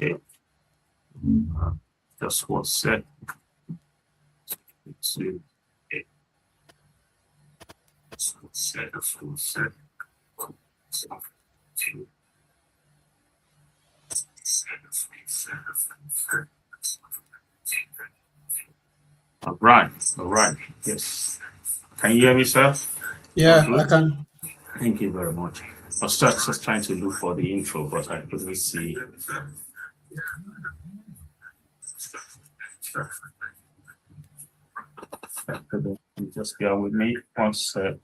Okay. Just 1 sec. 2, 8. Just 1 sec. Just 1 sec. 2. All right. Yes. Can you hear me, sir? Yeah, I can. Thank you very much. I was just trying to look for the intro, but I couldn't see. Just bear with me 1 sec.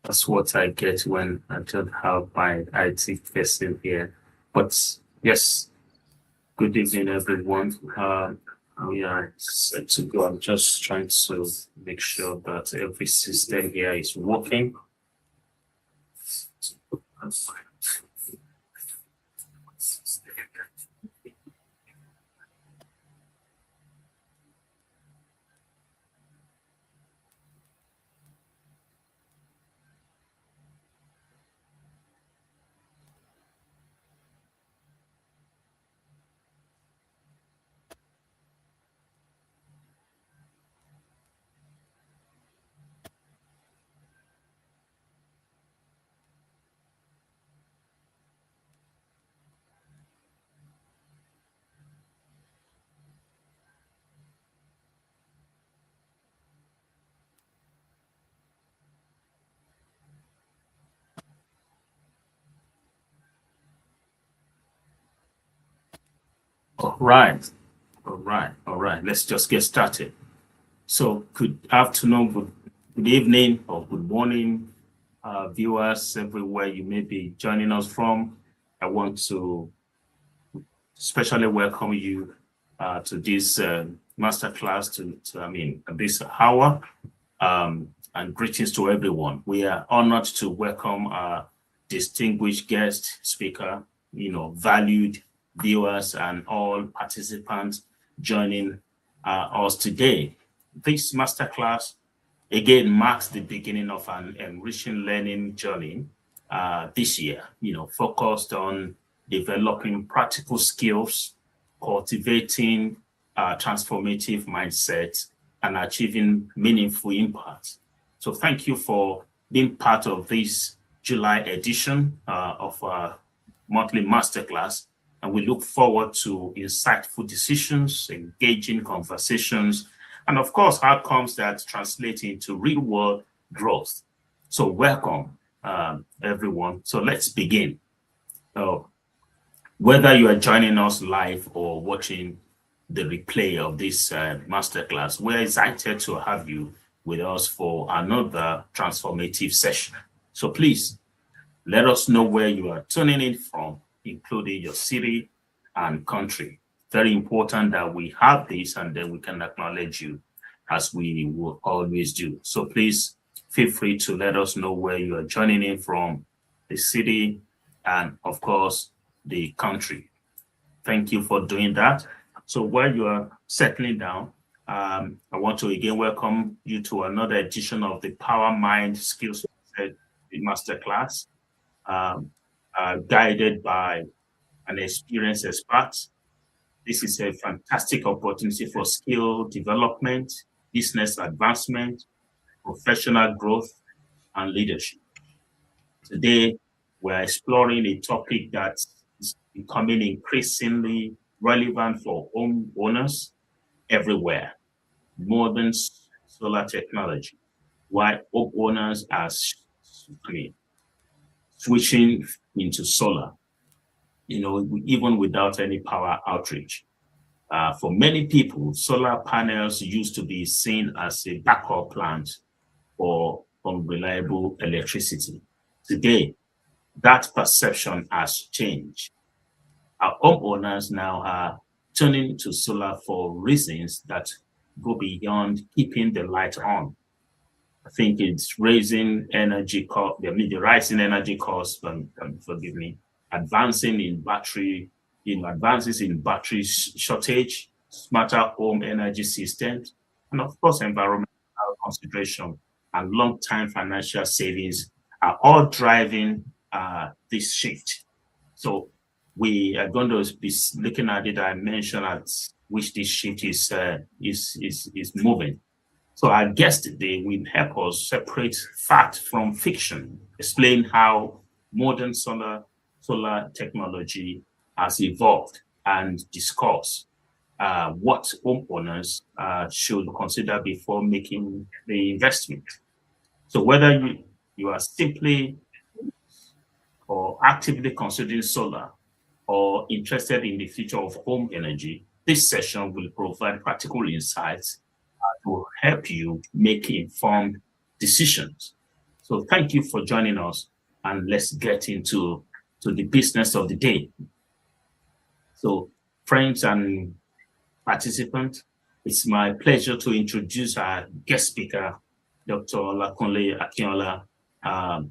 That's what I get when I don't have my IT person here. But yes, good evening, everyone. We are set to go. I'm just trying to make sure that every system here is working. All right. Let's just get started. So good afternoon, good evening, or good morning, viewers everywhere you may be joining us from. I want to especially welcome you to this masterclass, this hour, and greetings to everyone. We are honored to welcome our distinguished guest speaker, valued viewers and all participants joining us today. This masterclass again marks the beginning of an enriching learning journey this year, focused on developing practical skills, cultivating transformative mindset, and achieving meaningful impact. So thank you for being part of this July edition of our monthly masterclass. And we look forward to insightful decisions, engaging conversations, and of course, outcomes that translate into real world growth. So welcome, everyone. So let's begin. Whether you are joining us live or watching the replay of this masterclass, we're excited to have you with us for another transformative session. So please let us know where you are tuning in from, including your city and country. Very important that we have this and then we can acknowledge you as we will always do. So please feel free to let us know where you are joining in from, the city, and of course, the country. Thank you for doing that. So while you are settling down, I want to again welcome you to another edition of the Power Mind Skills Masterclass, guided by an experienced expert. This is a fantastic opportunity for skill development, business advancement, professional growth, and leadership. Today, we're exploring a topic that is becoming increasingly relevant for homeowners everywhere: modern solar technology. Why homeowners are switching into solar, even without any power outage. For many people, solar panels used to be seen as a backup plant for unreliable electricity. Today, that perception has changed. Our homeowners now are turning to solar for reasons that go beyond keeping the light on. I think it's raising energy cost, the rising energy costs, forgive me, advancing in battery, advances in battery shortage, smarter home energy systems, and of course, environmental consideration and long-term financial savings are all driving this shift. So we are going to be looking at the dimension at which this shift is moving. So our guest today will help us separate fact from fiction, explain how modern solar technology has evolved, and discuss what homeowners should consider before making the investment. So whether you are simply or actively considering solar or interested in the future of home energy, this session will provide practical insights to help you make informed decisions. So thank you for joining us, and let's get into the business of the day. So friends and participants, it's my pleasure to introduce our guest speaker, Dr. Olukunle Akinola,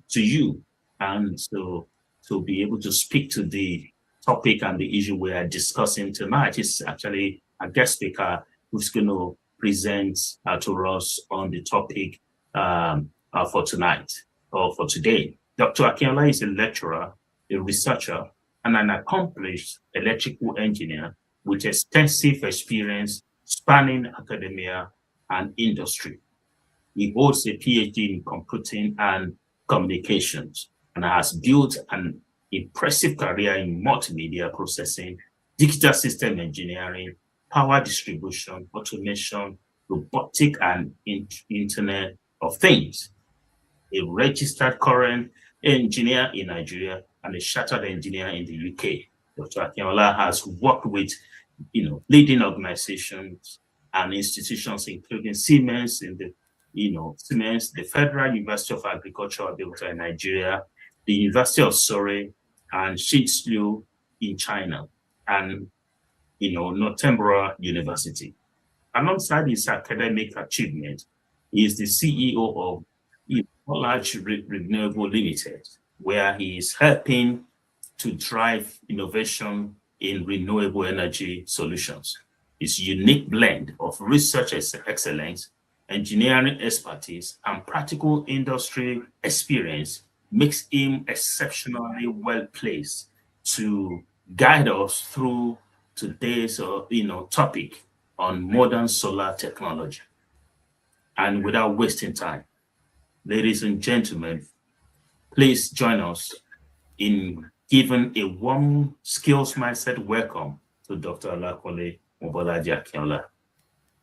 to you, and to be able to speak to the topic and the issue we are discussing tonight. Is actually a guest speaker who's going to present to us on the topic for tonight or for today. Dr. Akinola is a lecturer, a researcher, and an accomplished electrical engineer with extensive experience spanning academia and industry. He holds a PhD in computing and communications and has built an impressive career in multimedia processing, digital system engineering, power distribution, automation, robotic, and Internet of Things. A registered current engineer in Nigeria and a chartered engineer in the UK. Dr. Akinola has worked with leading organizations and institutions, including Siemens the Federal University of Agriculture Abeokuta in Nigeria, the University of Surrey, and Shijiazhuo in China, and Northumbria University. Alongside his academic achievement, he is the CEO of Bolarge Renewables Limited, where he is helping to drive innovation in renewable energy solutions. His unique blend of research excellence, engineering expertise, and practical industry experience makes him exceptionally well placed to guide us through today's topic on modern solar technology. And without wasting time, ladies and gentlemen, please join us in giving a warm SkillsMindset welcome to Dr. Olukunle Akinola.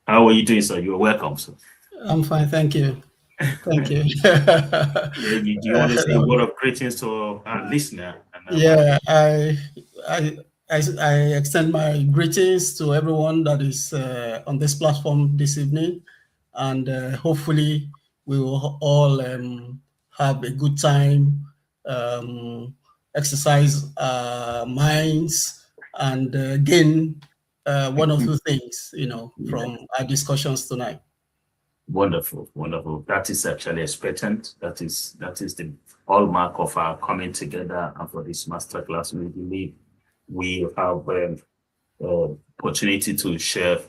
How are you doing, sir? You're welcome, sir. I'm fine, thank you. Thank you. Do you want to say a word of greetings to our listener? Yeah, I extend my greetings to everyone that is on this platform this evening, and hopefully we will all have a good time, exercise our minds, and gain one or two things, from our discussions tonight. Wonderful, wonderful. That is actually expectant. That is the hallmark of our coming together and for this masterclass. We believe we have opportunity to share,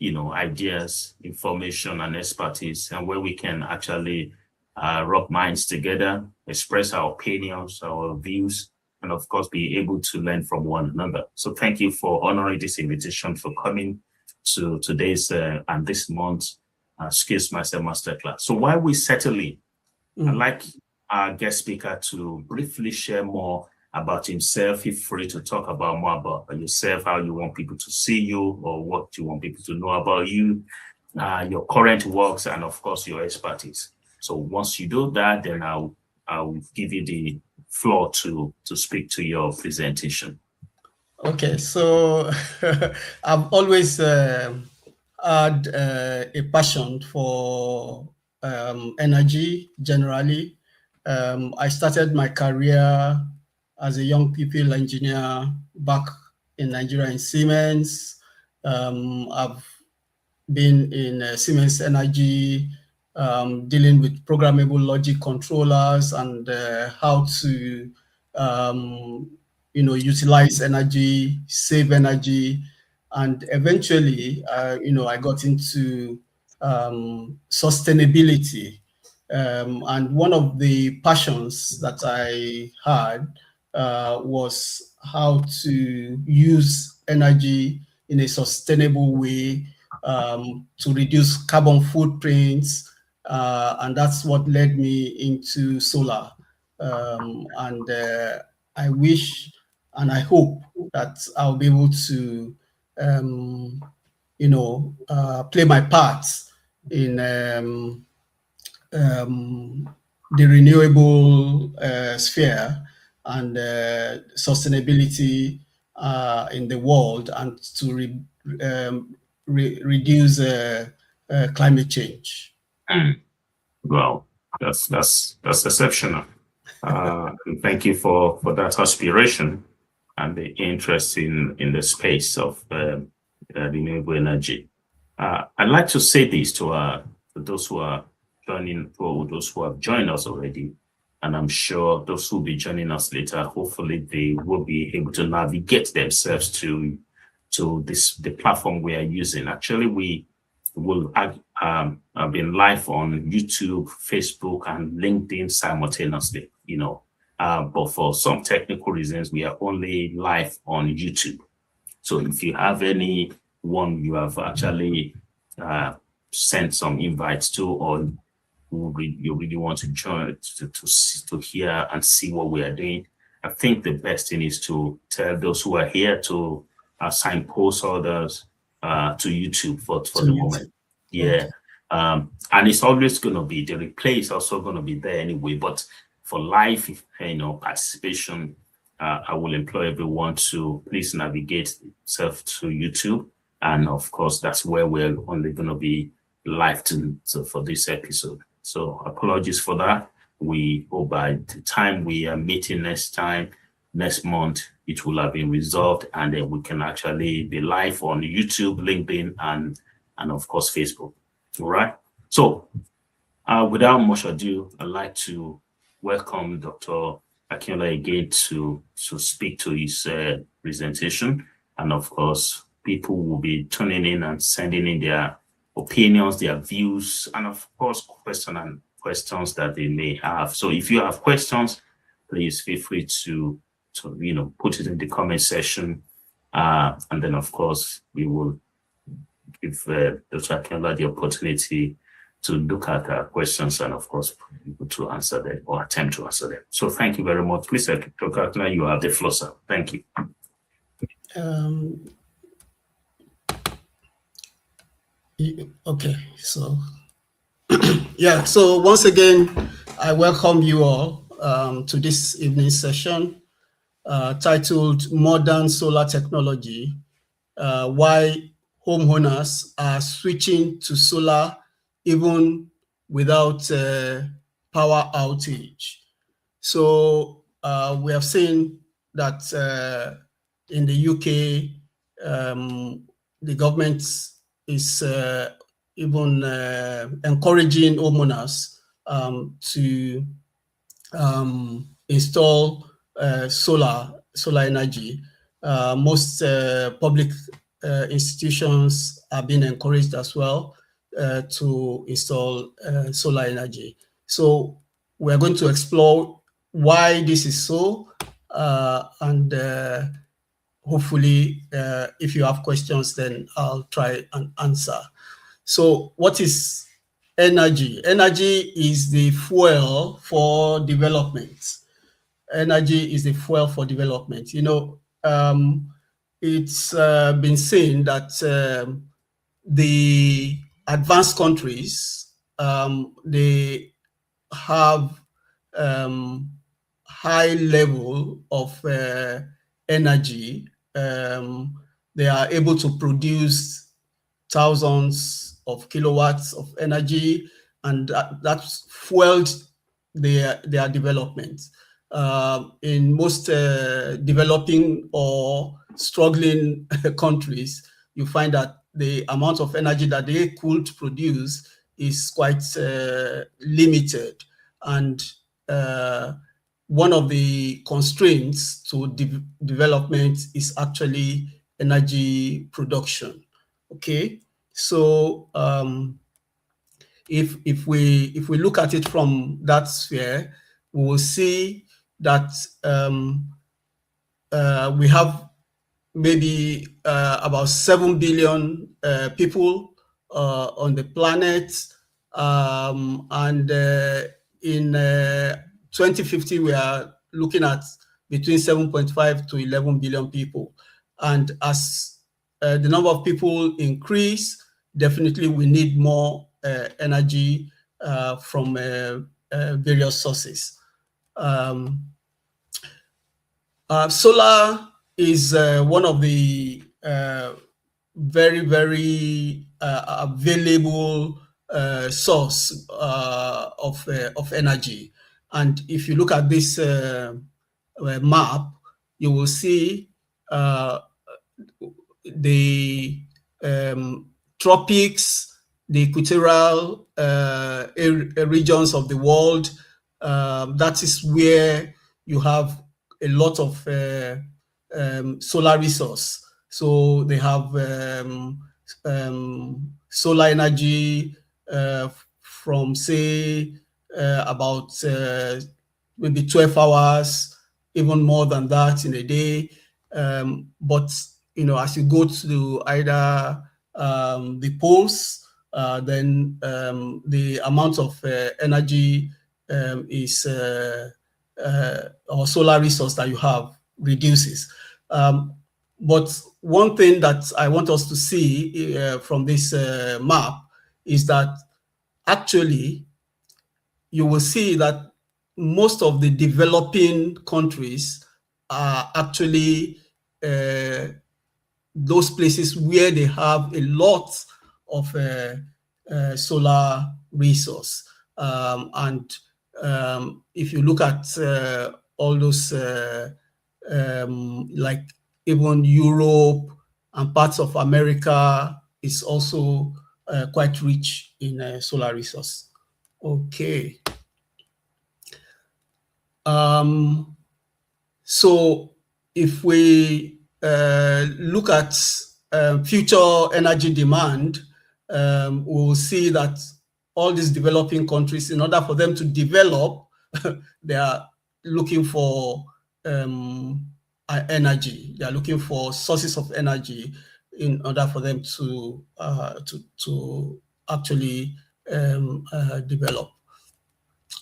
ideas, information, and expertise, and where we can actually rub minds together, express our opinions, our views, and of course be able to learn from one another. So thank you for honoring this invitation, for coming to today's and this month's SkillsMindset Masterclass. So while we settle in, I'd like our guest speaker to briefly share more about himself. Feel free to talk about more about yourself, how you want people to see you, or what you want people to know about you, your current works, and of course your expertise. So once you do that, then I'll give you the floor to speak to your presentation. Okay, so I've always had a passion for energy generally. I started my career as a young people engineer back in Nigeria in Siemens. I've been in Siemens Energy, dealing with programmable logic controllers and how to, utilize energy, save energy, and eventually, I got into sustainability. And one of the passions that I had was how to use energy in a sustainable way to reduce carbon footprints. And that's what led me into solar. And I wish and I hope that I'll be able to, play my part in the renewable sphere and sustainability in the world, and to reduce climate change. Well, that's exceptional. Thank you for that aspiration and the interest in the space of renewable energy. I'd like to say this to those who are joining, or those who have joined us already, and I'm sure those who will be joining us later, hopefully they will be able to navigate themselves to the platform we are using. Actually, we will have been live on YouTube, Facebook, and LinkedIn simultaneously, but for some technical reasons, we are only live on YouTube. So if you have anyone you have actually sent some invites to, or you really want to join to hear and see what we are doing, I think the best thing is to tell those who are here to signpost others to YouTube for the moment. Yeah. Okay. And it's always going to be, the replay is also going to be there anyway, but for live, participation, I will employ everyone to please navigate yourself to YouTube. And of course, that's where we're only going to be live for this episode. So apologies for that. We hope by the time we are meeting next month, it will have been resolved, and then we can actually be live on YouTube, LinkedIn, and of course, Facebook. All right. So without much ado, I'd like to welcome Dr. Akinola again to speak to his presentation. And of course, people will be tuning in and sending in their opinions, their views, and of course, questions that they may have. So if you have questions, please feel free to put it in the comment section. And then, of course, we will give Dr. Akinola the opportunity to look at our questions and, of course, to answer them or attempt to answer them. So thank you very much. Please, Dr. Akinola, you have the floor, sir. Thank you. Okay, so yeah, so once again, I welcome you all to this evening session titled Modern Solar Technology, Why Homeowners Are Switching to Solar Even Without Power Outage. So we have seen that in the UK, the government is even encouraging homeowners to install solar energy. Most public institutions are being encouraged as well to install solar energy. So we're going to explore why this is so, and hopefully, if you have questions, then I'll try and answer. So what is energy. Energy is the fuel for development. Energy is the fuel for development. It's been seen that the advanced countries, they have high level of energy. They are able to produce thousands of kilowatts of energy, and that's fueled their development. In most developing or struggling countries, you find that the amount of energy that they could produce is quite limited. And one of the constraints to development is actually energy production. Okay, so if we look at it from that sphere, we will see that we have maybe about 7 billion people on the planet, and in 2050 we are looking at between 7.5 to 11 billion people. And as the number of people increase, definitely we need more energy from various sources. Solar is one of the very, very available source of energy. And if you look at this map, you will see the tropics, the equatorial regions of the world. That is where you have a lot of solar resource. So they have solar energy from, say, about maybe 12 hours, even more than that in a day. But as you go to either the poles, then the amount of energy is or solar resource that you have reduces. But one thing that I want us to see from this map is that actually you will see that most of the developing countries are actually those places where they have a lot of solar resource. And if you look at all those, like even Europe and parts of America, is also quite rich in solar resource. Okay. So if we look at future energy demand, we will see that all these developing countries, in order for them to develop, they are looking for energy. They are looking for sources of energy in order for them to actually develop.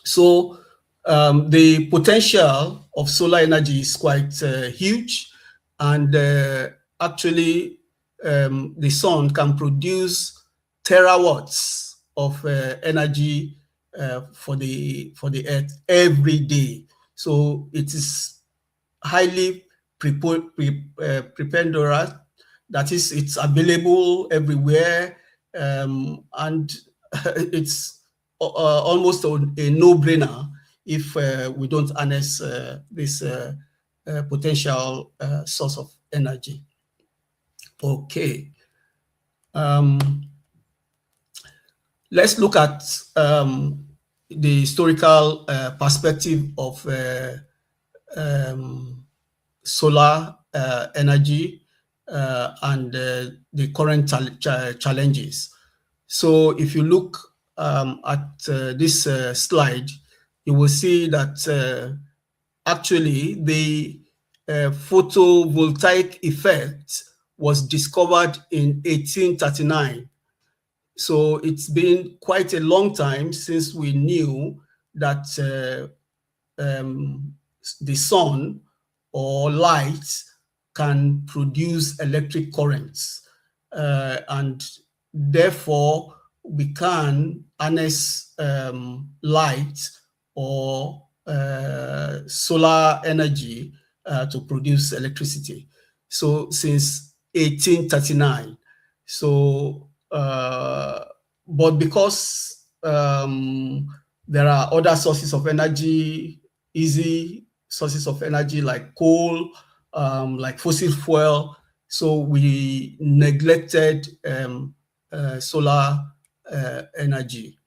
So the potential of solar energy is quite huge, and actually the sun can produce terawatts of energy for the earth every day. So it is highly preponderant. That is, it's available everywhere, and it's almost a no-brainer if we don't harness this potential source of energy. Okay. Let's look at the historical perspective of solar energy and the current challenges. So if you look at this slide, you will see that actually the photovoltaic effect was discovered in 1839 So it's been quite a long time since we knew that the sun or light can produce electric currents, and therefore we can harness light or solar energy to produce electricity. So since 1839, so but because there are other sources of energy, easy sources of energy like coal, like fossil fuel, so we neglected solar energy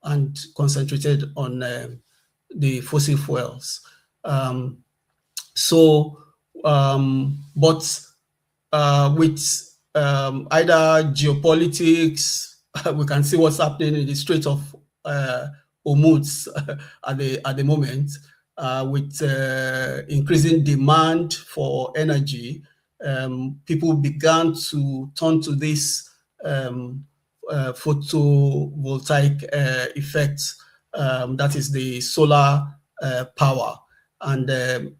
and concentrated on the fossil fuels. But with either geopolitics, we can see what's happening in the Strait of Hormuz at the moment, with increasing demand for energy. People began to turn to this photovoltaic effect, that is the solar power, and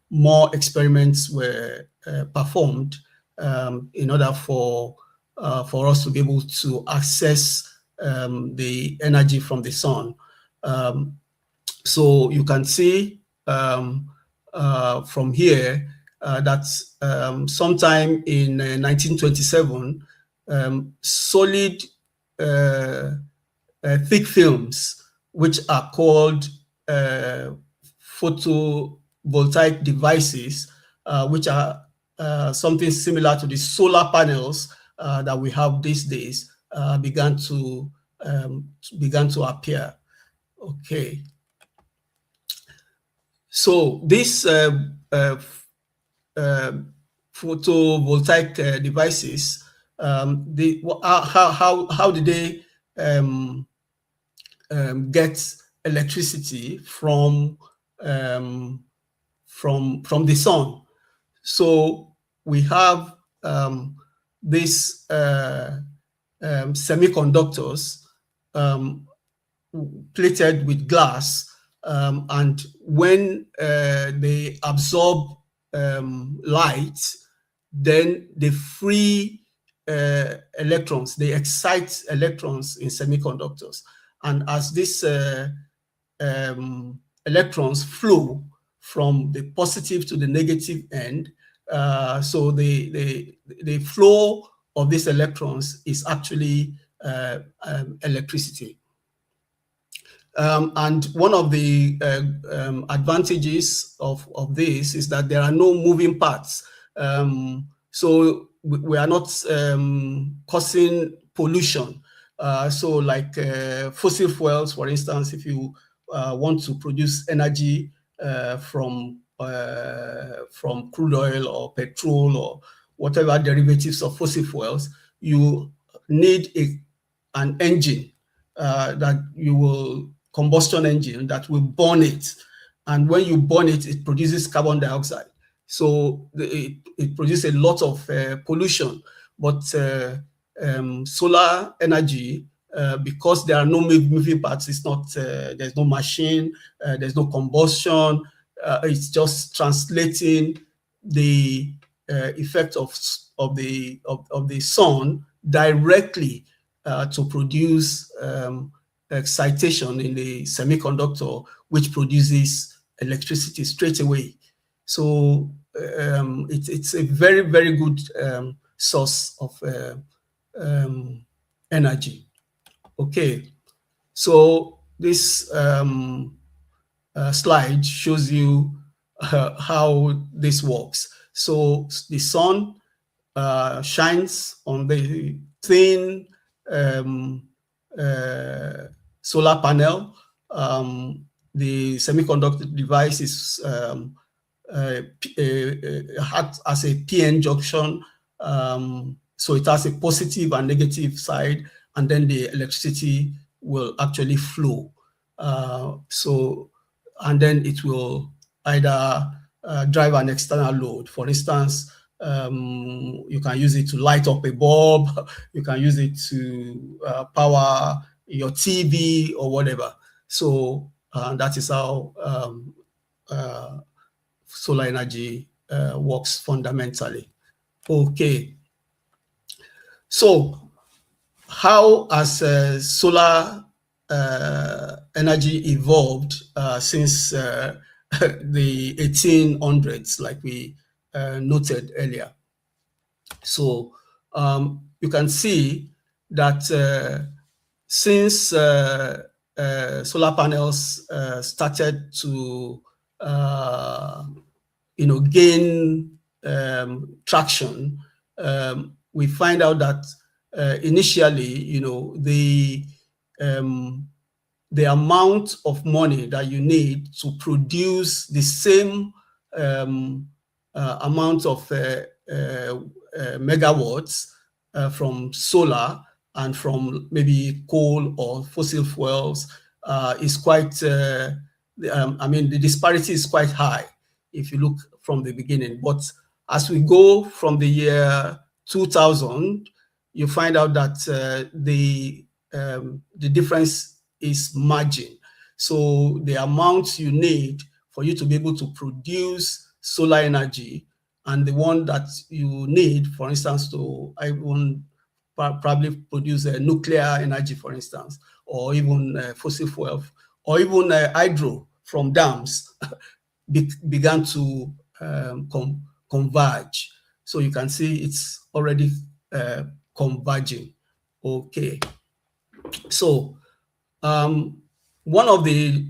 more experiments were performed in order for us to be able to access the energy from the sun. So you can see from here that sometime in 1927, solid thick films, which are called photovoltaic devices, which are something similar to the solar panels that we have these days, began to appear. Okay. So this photovoltaic devices, how did they get electricity from the sun? So we have these semiconductors plated with glass, and when they absorb light, then they free electrons, they excite electrons in semiconductors. And as these electrons flow from the positive to the negative end, so the flow of these electrons is actually electricity. And one of the advantages of this is that there are no moving parts. So we are not causing pollution. So like fossil fuels, for instance, if you want to produce energy from crude oil or petrol or whatever derivatives of fossil fuels, you need an engine combustion engine that will burn it. And when you burn it, it produces carbon dioxide. So it produces a lot of pollution. But solar energy, because there are no moving parts, it's not, there's no machine, there's no combustion, it's just translating the effect of the sun directly to produce excitation in the semiconductor, which produces electricity straight away. So it's a very, very good source of energy. Okay, so this slide shows you how this works. So the sun shines on the thin solar panel. The semiconductor device is has a PN junction, so it has a positive and negative side, and then the electricity will actually flow. And then it will either drive an external load. For instance, You can use it to light up a bulb. You can use it to power your TV or whatever. So that is how solar energy works fundamentally. Okay. So how has solar energy evolved since the 1800s, like we noted earlier? So you can see that since solar panels started to gain traction, we find out that initially, the amount of money that you need to produce the same amount of megawatts from solar and from maybe coal or fossil fuels is quite, the disparity is quite high if you look from the beginning. But as we go from the year 2000, you find out that the difference is margin. So the amount you need for you to be able to produce solar energy and the one that you need, for instance, to even probably produce nuclear energy, for instance, or even fossil fuel, or even hydro from dams, began to converge. So you can see it's already converging. Okay. So one of the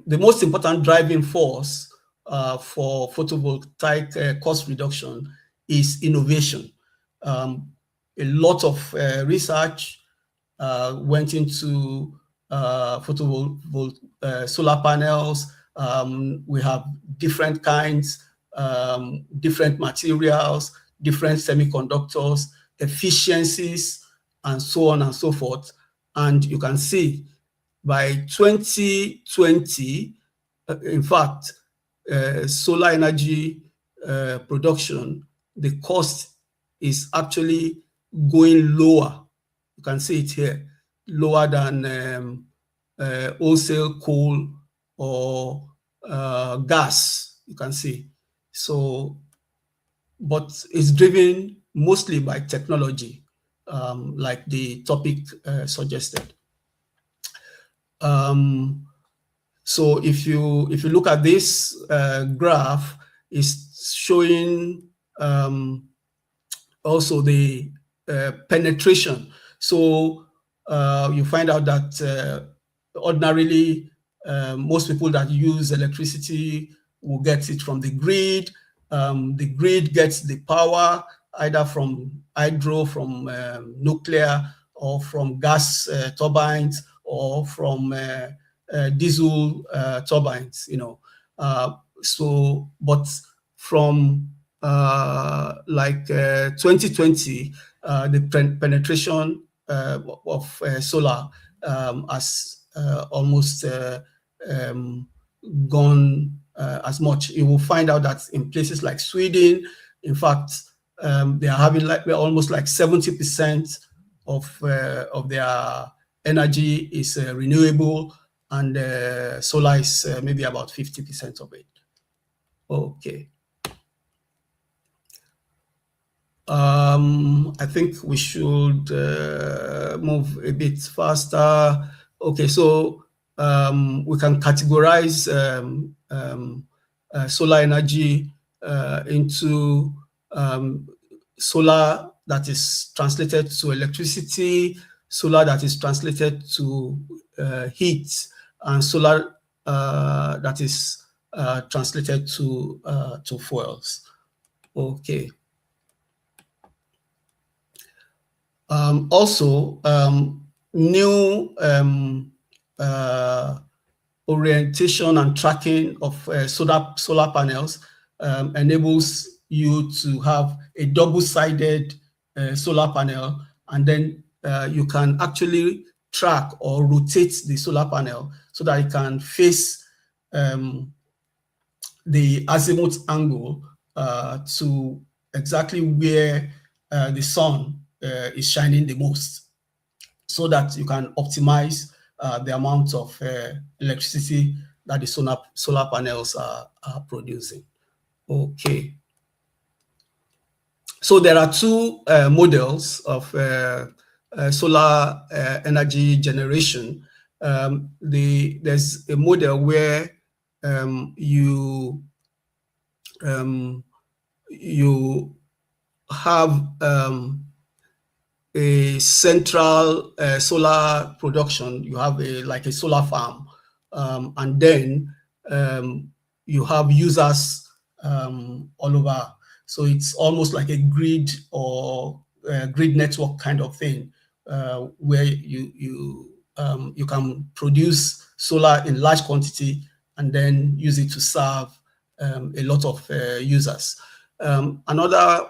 most important driving force for photovoltaic cost reduction is innovation. A lot of research went into solar panels. We have different kinds, different materials, different semiconductors, efficiencies, and so on and so forth. And you can see by 2020, in fact, solar energy production, the cost is actually going lower. You can see it here, lower than wholesale coal or gas, you can see. So, but it's driven mostly by technology, like the topic suggested. So if you look at this graph, it's showing also the penetration. So you find out that ordinarily most people that use electricity will get it from the grid. The grid gets the power either from hydro, from nuclear, or from gas turbines, or from diesel turbines, so, but from like 2020, the penetration of solar has almost gone as much. You will find out that in places like Sweden, in fact, they are having almost like 70% of their energy is renewable, and solar is maybe about 50% of it. Okay. I think we should move a bit faster. Okay, so we can categorize solar energy into solar that is translated to electricity, solar that is translated to heat, and solar that is translated to fuels. Okay. Also, new orientation and tracking of solar panels enables you to have a double-sided solar panel, and then you can actually track or rotate the solar panel so that it can face the azimuth angle to exactly where the sun is shining the most, so that you can optimize the amount of electricity that the solar panels are producing. Okay. So there are two models of solar energy generation. There's a model where you have a central solar production. You have like a solar farm, and then you have users all over. So it's almost like a grid or grid network kind of thing, where you can produce solar in large quantity and then use it to serve a lot of users. Another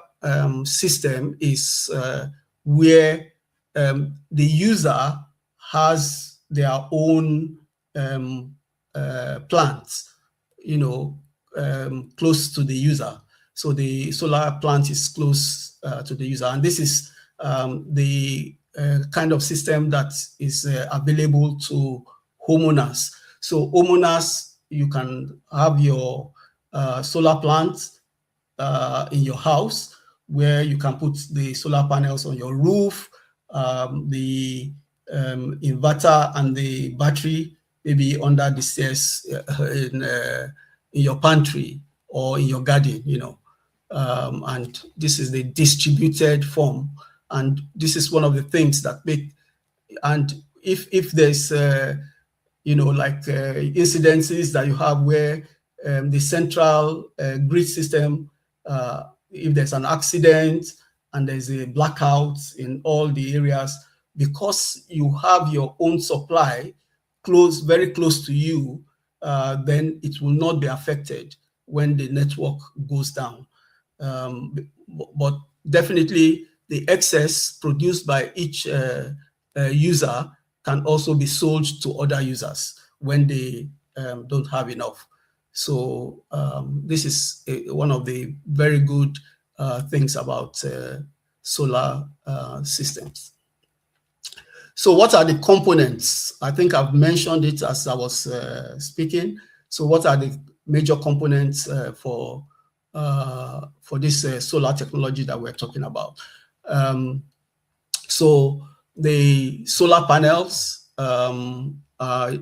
system is where the user has their own plants, close to the user. So the solar plant is close to the user, and this is the kind of system that is available to homeowners. So homeowners, you can have your solar plant in your house, where you can put the solar panels on your roof, the inverter and the battery maybe under the stairs in your pantry or in your garden, and this is the distributed form. And this is one of the things that make, and if there's incidences that you have where the central grid system, if there's an accident and there's a blackout in all the areas, because you have your own supply very close to you, then it will not be affected when the network goes down. But definitely the excess produced by each user can also be sold to other users when they don't have enough. So this is one of the very good things about solar systems. So what are the components? I think I've mentioned it as I was speaking. So what are the major components for this solar technology that we're talking about? So the solar panels,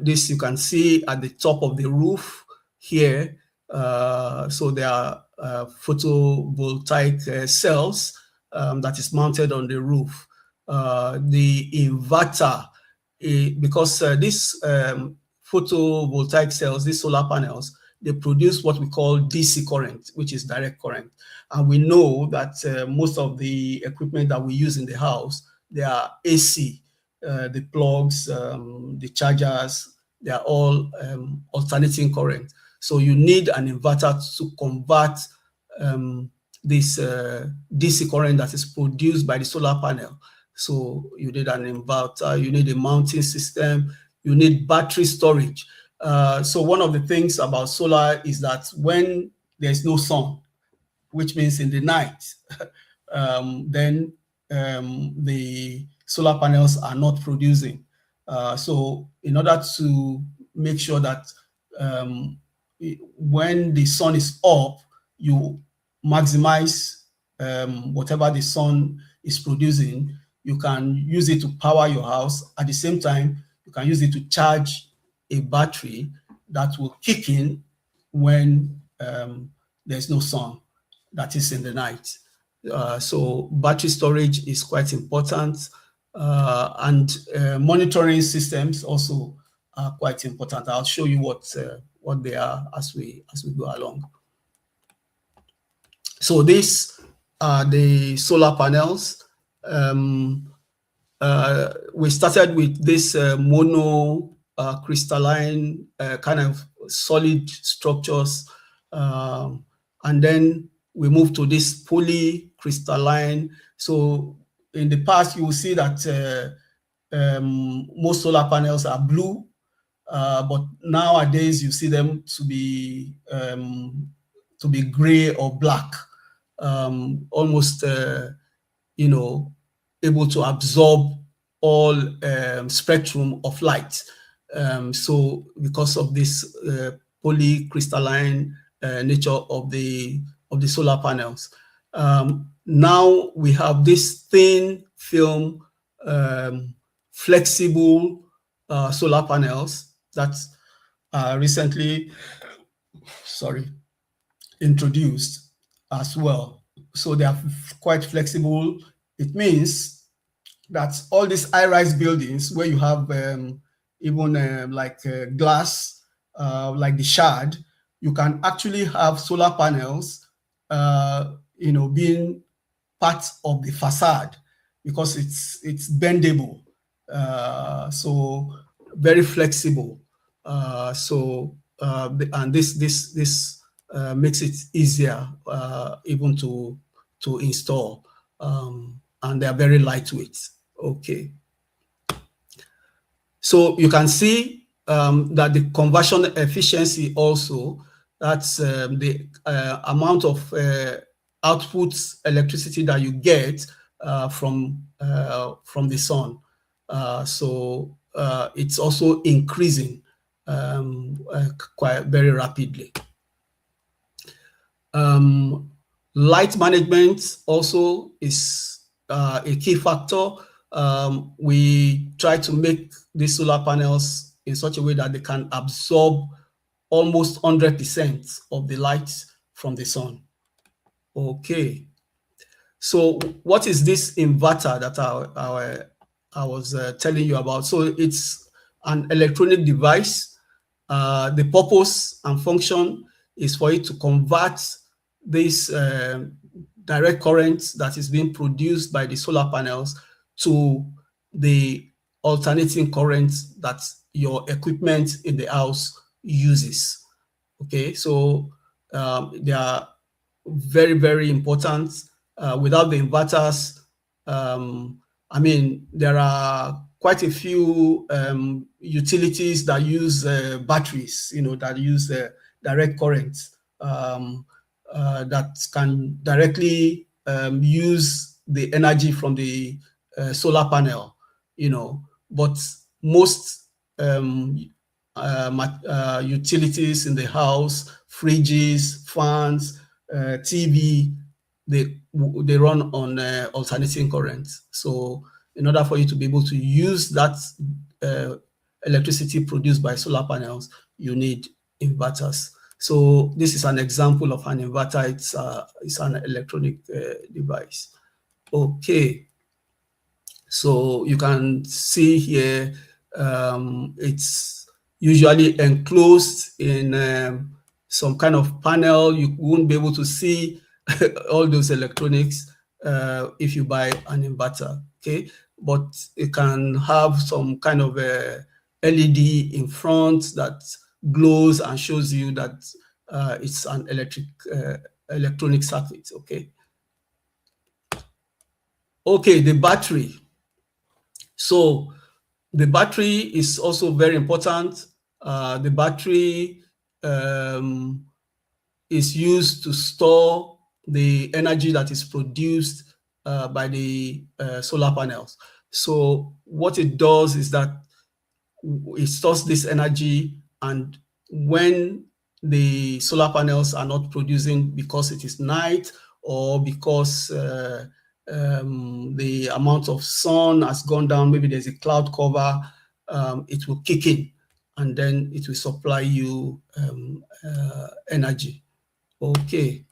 this you can see at the top of the roof here. So there are photovoltaic cells that is mounted on the roof. The inverter, because this photovoltaic cells, these solar panels, they produce what we call DC current, which is direct current. And we know that most of the equipment that we use in the house, they are AC, the plugs, the chargers, they are all alternating current. So you need an inverter to convert this DC current that is produced by the solar panel. So you need an inverter, you need a mounting system, you need battery storage. So one of the things about solar is that when there's no sun, which means in the night, then the solar panels are not producing. So in order to make sure that when the sun is up, you maximize whatever the sun is producing, you can use it to power your house. At the same time, you can use it to charge a battery that will kick in when there's no sun, that is in the night. So battery storage is quite important, and monitoring systems also are quite important. I'll show you what they are as we go along. So these are the solar panels. We started with this mono crystalline kind of solid structures, and then we moved to this polycrystalline. So in the past, you will see that most solar panels are blue, but nowadays you see them to be gray or black. almost, able to absorb all spectrum of light. So because of this polycrystalline nature of the solar panels, now we have this thin film flexible solar panels that recently, introduced as well. So they are quite flexible. It means that all these high-rise buildings where you have even like glass, like the shard, you can actually have solar panels, being part of the facade because it's bendable, so very flexible. And this makes it easier even to install, and they are very lightweight. Okay. So you can see that the conversion efficiency also, that's the amount of output electricity that you get from the sun. So it's also increasing quite very rapidly. Light management also is a key factor. We try to make these solar panels in such a way that they can absorb almost 100% of the light from the sun. Okay. So what is this inverter that I was telling you about? So it's an electronic device. The purpose and function is for it to convert this direct current that is being produced by the solar panels to the alternating current that your equipment in the house uses. Okay, so they are very, very important. Without the inverters, I mean, there are quite a few utilities that use batteries, that use direct current, that can directly use the energy from the solar panel, but most utilities in the house, fridges, fans, TV, they run on alternating current. So in order for you to be able to use that electricity produced by solar panels, you need inverters. So this is an example of an inverter. It's an electronic device. Okay. So you can see here, it's usually enclosed in some kind of panel. You won't be able to see all those electronics if you buy an inverter, okay? But it can have some kind of a LED in front that glows and shows you that it's an electronic circuit, okay? Okay, the battery. So the battery is also very important. The battery is used to store the energy that is produced by the solar panels. So what it does is that it stores this energy, and when the solar panels are not producing because it is night or because the amount of sun has gone down, maybe there's a cloud cover, it will kick in and then it will supply you energy. Okay.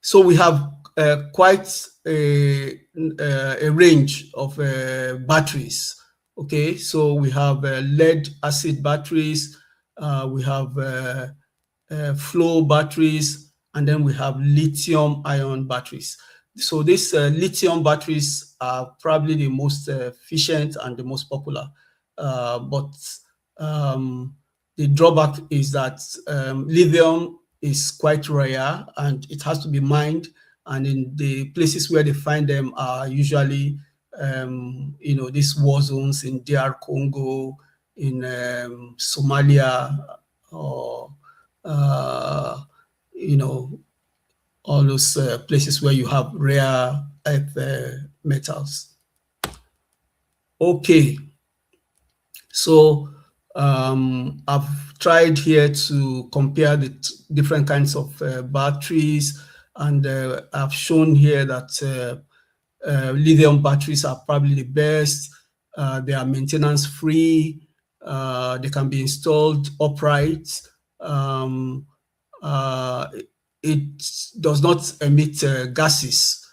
So we have quite a range of batteries. Okay, so we have lead acid batteries, we have flow batteries, and then we have lithium ion batteries. So these lithium batteries are probably the most efficient and the most popular, but the drawback is that lithium is quite rare and it has to be mined, and in the places where they find them are usually these war zones in DR Congo, in Somalia, or you know, all those places where you have rare earth metals. Okay, so I've tried here to compare the different kinds of batteries, and I've shown here that lithium batteries are probably the best. They are maintenance free. They can be installed upright. It does not emit gases,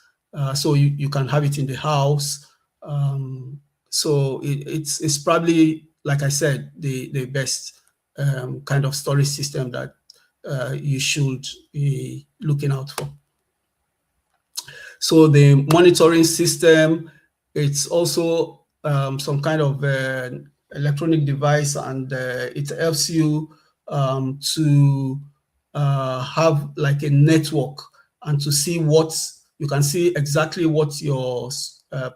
so you can have it in the house. So it's probably, like I said, the best kind of storage system that you should be looking out for. So the monitoring system, it's also some kind of electronic device, and it helps you to have like a network and to see you can see exactly what your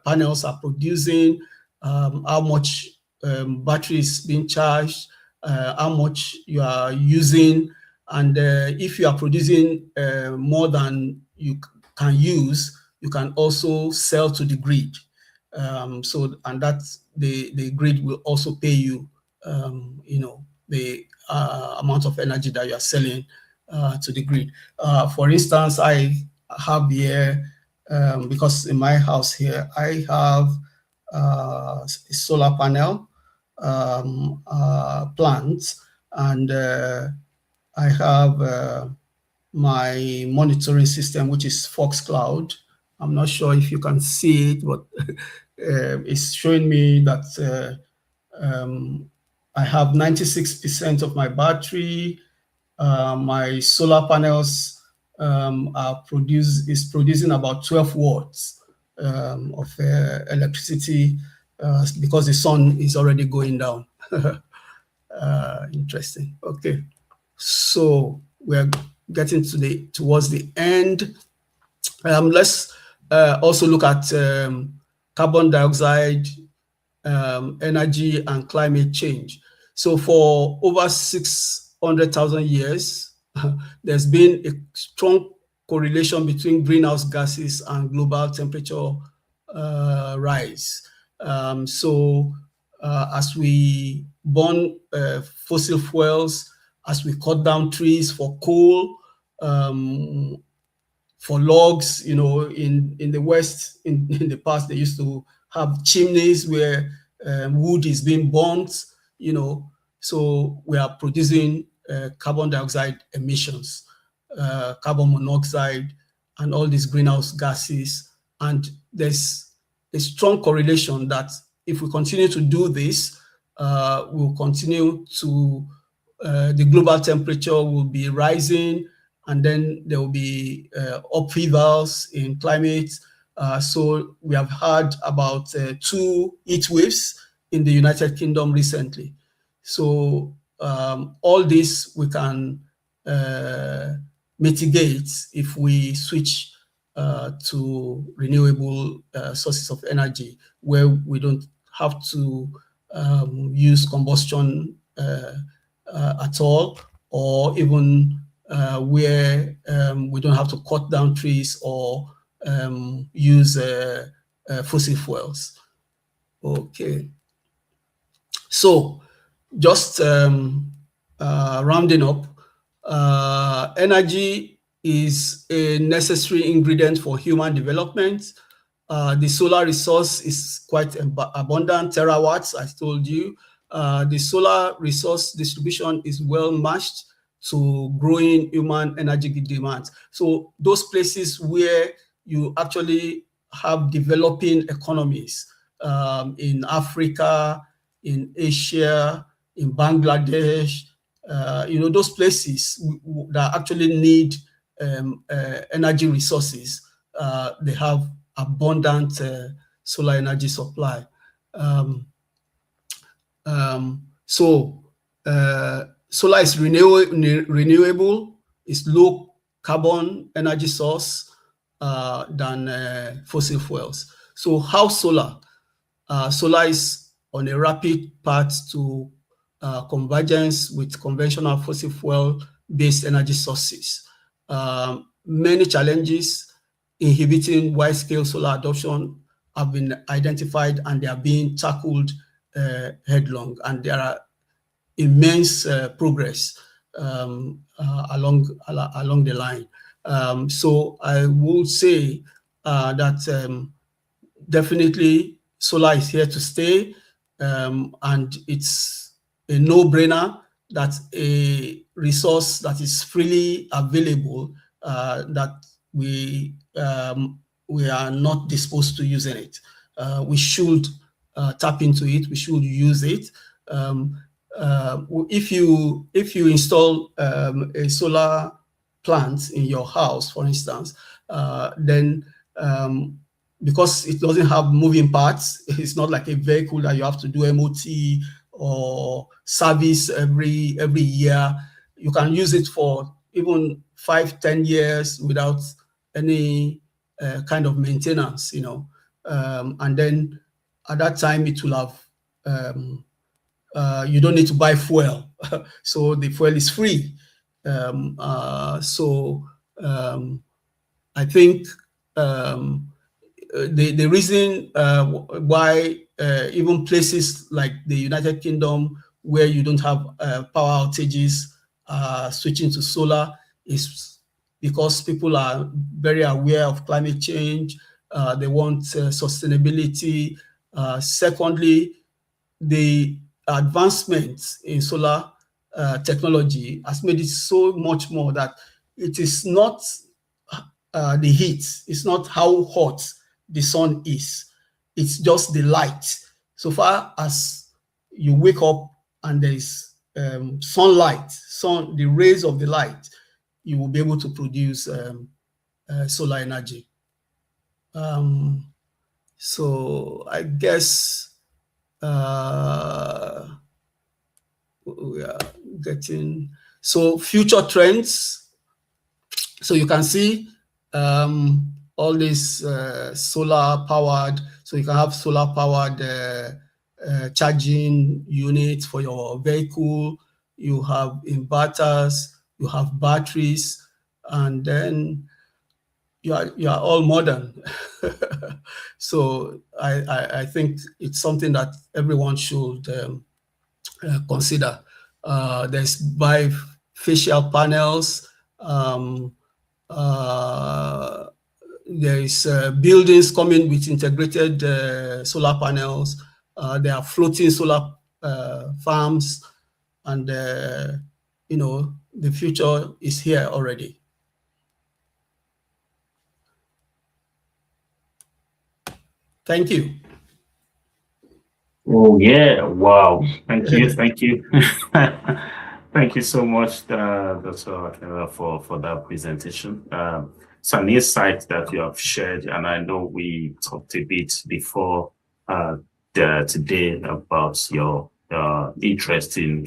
panels are producing, how much battery is being charged, how much you are using, and if you are producing more than you can use, you can also sell to the grid. And that's the grid will also pay you, the amount of energy that you are selling to the grid. For instance, I have here, because in my house here, I have a solar panel plant, and I have my monitoring system, which is Foxcloud. I'm not sure if you can see it, but it's showing me that I have 96% of my battery. My solar panels is producing about 12 watts of electricity because the sun is already going down. Interesting. Okay, so we're getting towards the end. Let's also look at carbon dioxide, energy, and climate change. So for over 600,000 years, there's been a strong correlation between greenhouse gases and global temperature rise. As we burn fossil fuels, as we cut down trees for coal, for logs, in the West, in the past, they used to have chimneys where wood is being burnt, so we are producing carbon dioxide emissions, carbon monoxide, and all these greenhouse gases. And there's a strong correlation that if we continue to do this, we'll continue to, the global temperature will be rising, and then there will be upheavals in climate. So we have heard about 2 heat waves in the United Kingdom recently. So all this we can mitigate if we switch to renewable sources of energy, where we don't have to use combustion at all, or even where we don't have to cut down trees or use fossil fuels. Okay. So just rounding up, energy is a necessary ingredient for human development. The solar resource is quite abundant, terawatts, I told you. The solar resource distribution is well matched to growing human energy demands. So those places where you actually have developing economies, in Africa, in Asia, in Bangladesh, those places that actually need energy resources, they have abundant solar energy supply. Solar is renewable, is low carbon energy source than fossil fuels. So how solar? Solar is on a rapid path to convergence with conventional fossil fuel based energy sources. Many challenges inhibiting wide-scale solar adoption have been identified, and they are being tackled headlong, and there are immense progress along the line. So I would say that definitely solar is here to stay, and it's a no-brainer that a resource that is freely available, that we are not disposed to using it. We should tap into it. We should use it. If you install a solar plant in your house, for instance, then because it doesn't have moving parts, it's not like a vehicle that you have to do MOT or service every year. You can use it for even 5-10 years without any kind of maintenance, and then at that time it will have you don't need to buy fuel. So the fuel is free. I think the reason why even places like the United Kingdom, where you don't have power outages, switching to solar is because people are very aware of climate change. They want sustainability. Secondly, the advancements in solar technology has made it so much more that it is not the heat, it's not how hot the sun is, it's just the light. So far as you wake up and there is sunlight, the rays of the light, you will be able to produce solar energy. So I guess we are getting, so future trends. So you can see all this solar powered, so you can have solar powered charging units for your vehicle, you have inverters, you have batteries, and then you are all modern. So I think it's something that everyone should consider. There's bifacial panels. There is buildings coming with integrated solar panels. There are floating solar farms, and the future is here already. Thank you. Oh yeah! Wow! Thank you, thank you, thank you so much, Dr. Akinola, for that presentation. Some insights that you have shared, and I know we talked a bit before today about your interest in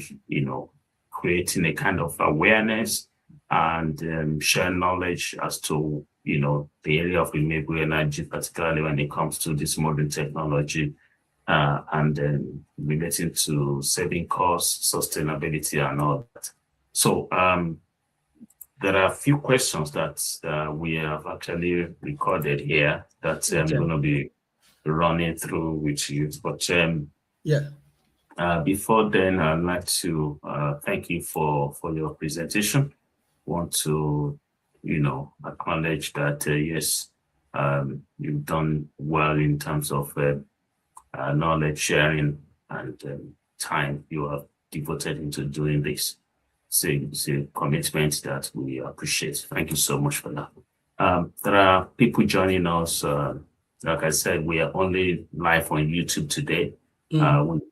creating a kind of awareness and share knowledge as to the area of renewable energy, particularly when it comes to this modern technology. And then relating to saving costs, sustainability, and all that. So there are a few questions that we have actually recorded here that I'm going to be running through with you. But before then, I'd like to thank you for your presentation. Want to acknowledge that yes, you've done well in terms of knowledge sharing and time you have devoted into doing this. It's a commitment that we appreciate. Thank you so much for that. There are people joining us. Like I said, we are only live on YouTube today. We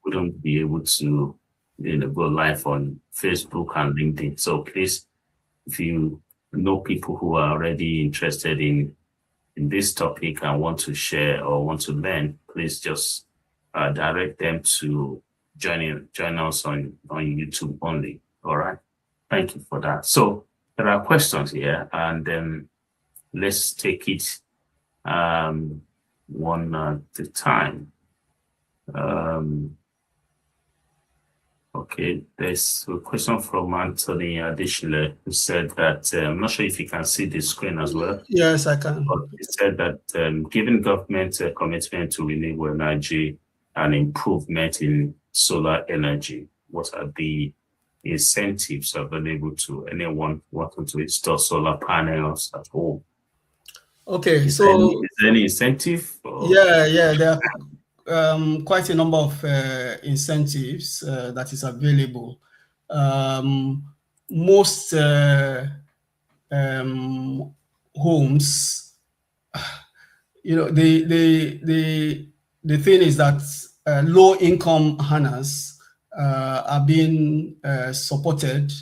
wouldn't be able to go live on Facebook and LinkedIn. So please, if you know people who are already interested in this topic and want to share or want to learn, please just direct them to join us on YouTube only. All right. Thank you for that. So there are questions here, and then let's take it one at a time. Okay, there's a question from Anthony Adishile, who said that I'm not sure if you can see the screen as well. Yes, I can. But he said that given government commitment to renewable energy and improvement in solar energy, what are the incentives available to anyone wanting to install solar panels at home? Okay, Is so there any incentive? Or? yeah, there are quite a number of incentives that is available. Most homes, the thing is that low income earners are being supported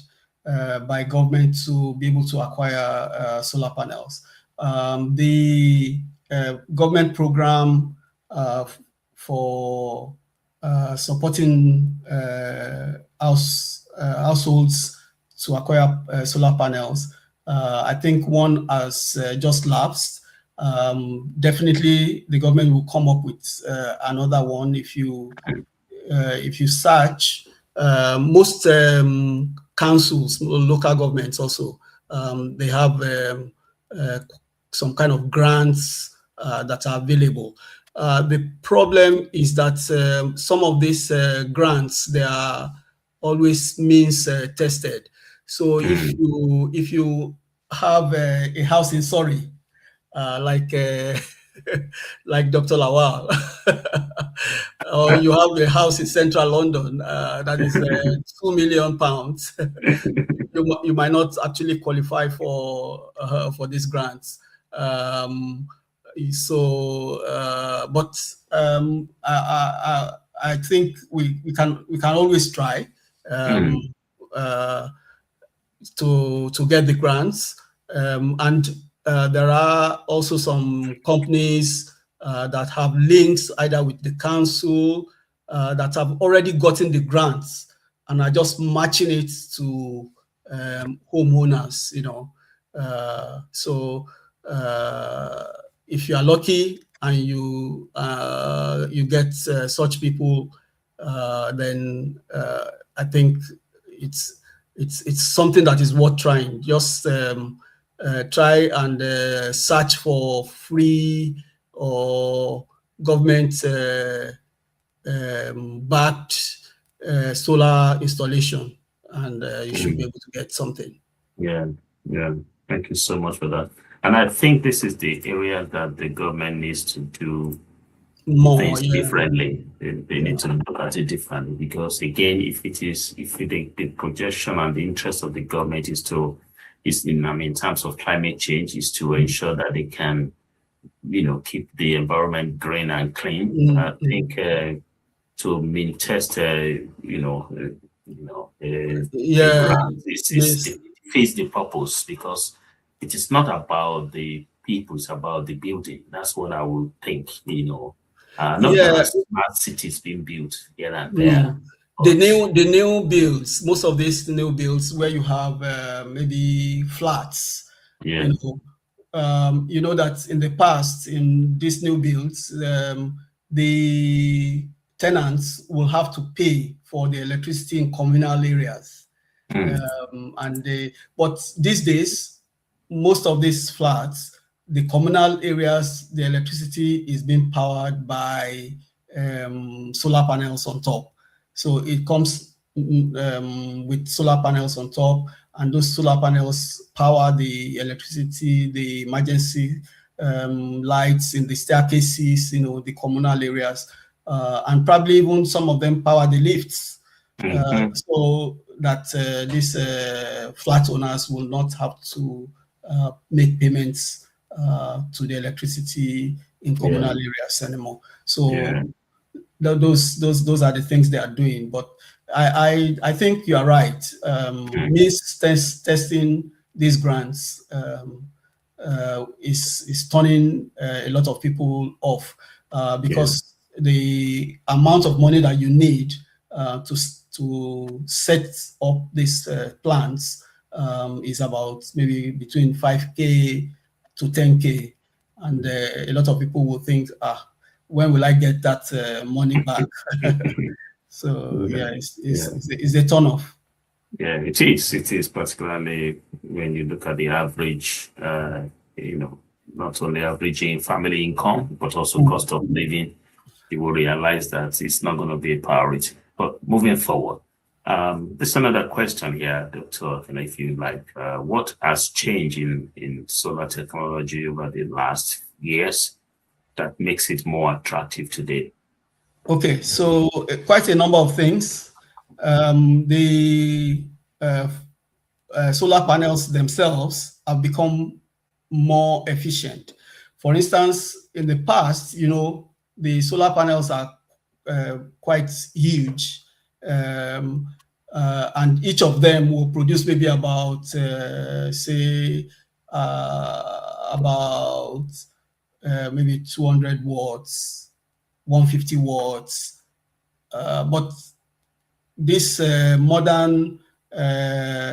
by government to be able to acquire solar panels. The government program for supporting households to acquire solar panels, I think one has just lapsed. Definitely, the government will come up with another one. If you search, most councils, local governments also, they have some kind of grants that are available. The problem is that some of these grants, they are always means tested. So if you have a house in Surrey, like like Dr. Lawal, or you have a house in central London that is £2 million, you might not actually qualify for these grants. But I think we can always try to get the grants, and there are also some companies that have links either with the council that have already gotten the grants and are just matching it to homeowners, so if you are lucky and you get such people, then I think it's something that is worth trying. Just try and search for free or government backed solar installation, and you should be able to get something. Yeah. Thank you so much for that. And I think this is the area that the government needs to do More things differently. They need to look at it differently, because again, if the projection and the interest of the government is in terms of climate change, is to ensure that they can, keep the environment green and clean. I think to mean test, grant it defeats the purpose, because it is not about the people, it's about the building. That's what I would think, not there are smart cities being built here and there. The new builds, most of these new builds where you have maybe flats, you know that in the past, in these new builds, the tenants will have to pay for the electricity in communal areas. But these days, most of these flats, the communal areas, the electricity is being powered by solar panels on top. So it comes with solar panels on top, and those solar panels power the electricity, the emergency lights in the staircases, the communal areas, and probably even some of them power the lifts, so that these flat owners will not have to make payments to the electricity in communal areas anymore. So those are the things they are doing. But I think you are right. Testing these grants is turning a lot of people off, because the amount of money that you need to set up these plans is about maybe between 5K to 10K, and a lot of people will think, when will I get that money back? So yeah, it's a turn off. Yeah, it is. It is, particularly when you look at the average, not only averaging family income, but also cost of living. You will realize that it's not going to be a priority. But moving forward, there's another question here, Doctor, and if you like, what has changed in solar technology over the last years that makes it more attractive today? Okay, so quite a number of things. The solar panels themselves have become more efficient. For instance, in the past, the solar panels are quite huge, and each of them will produce maybe about, maybe 200 watts, 150 watts. But these modern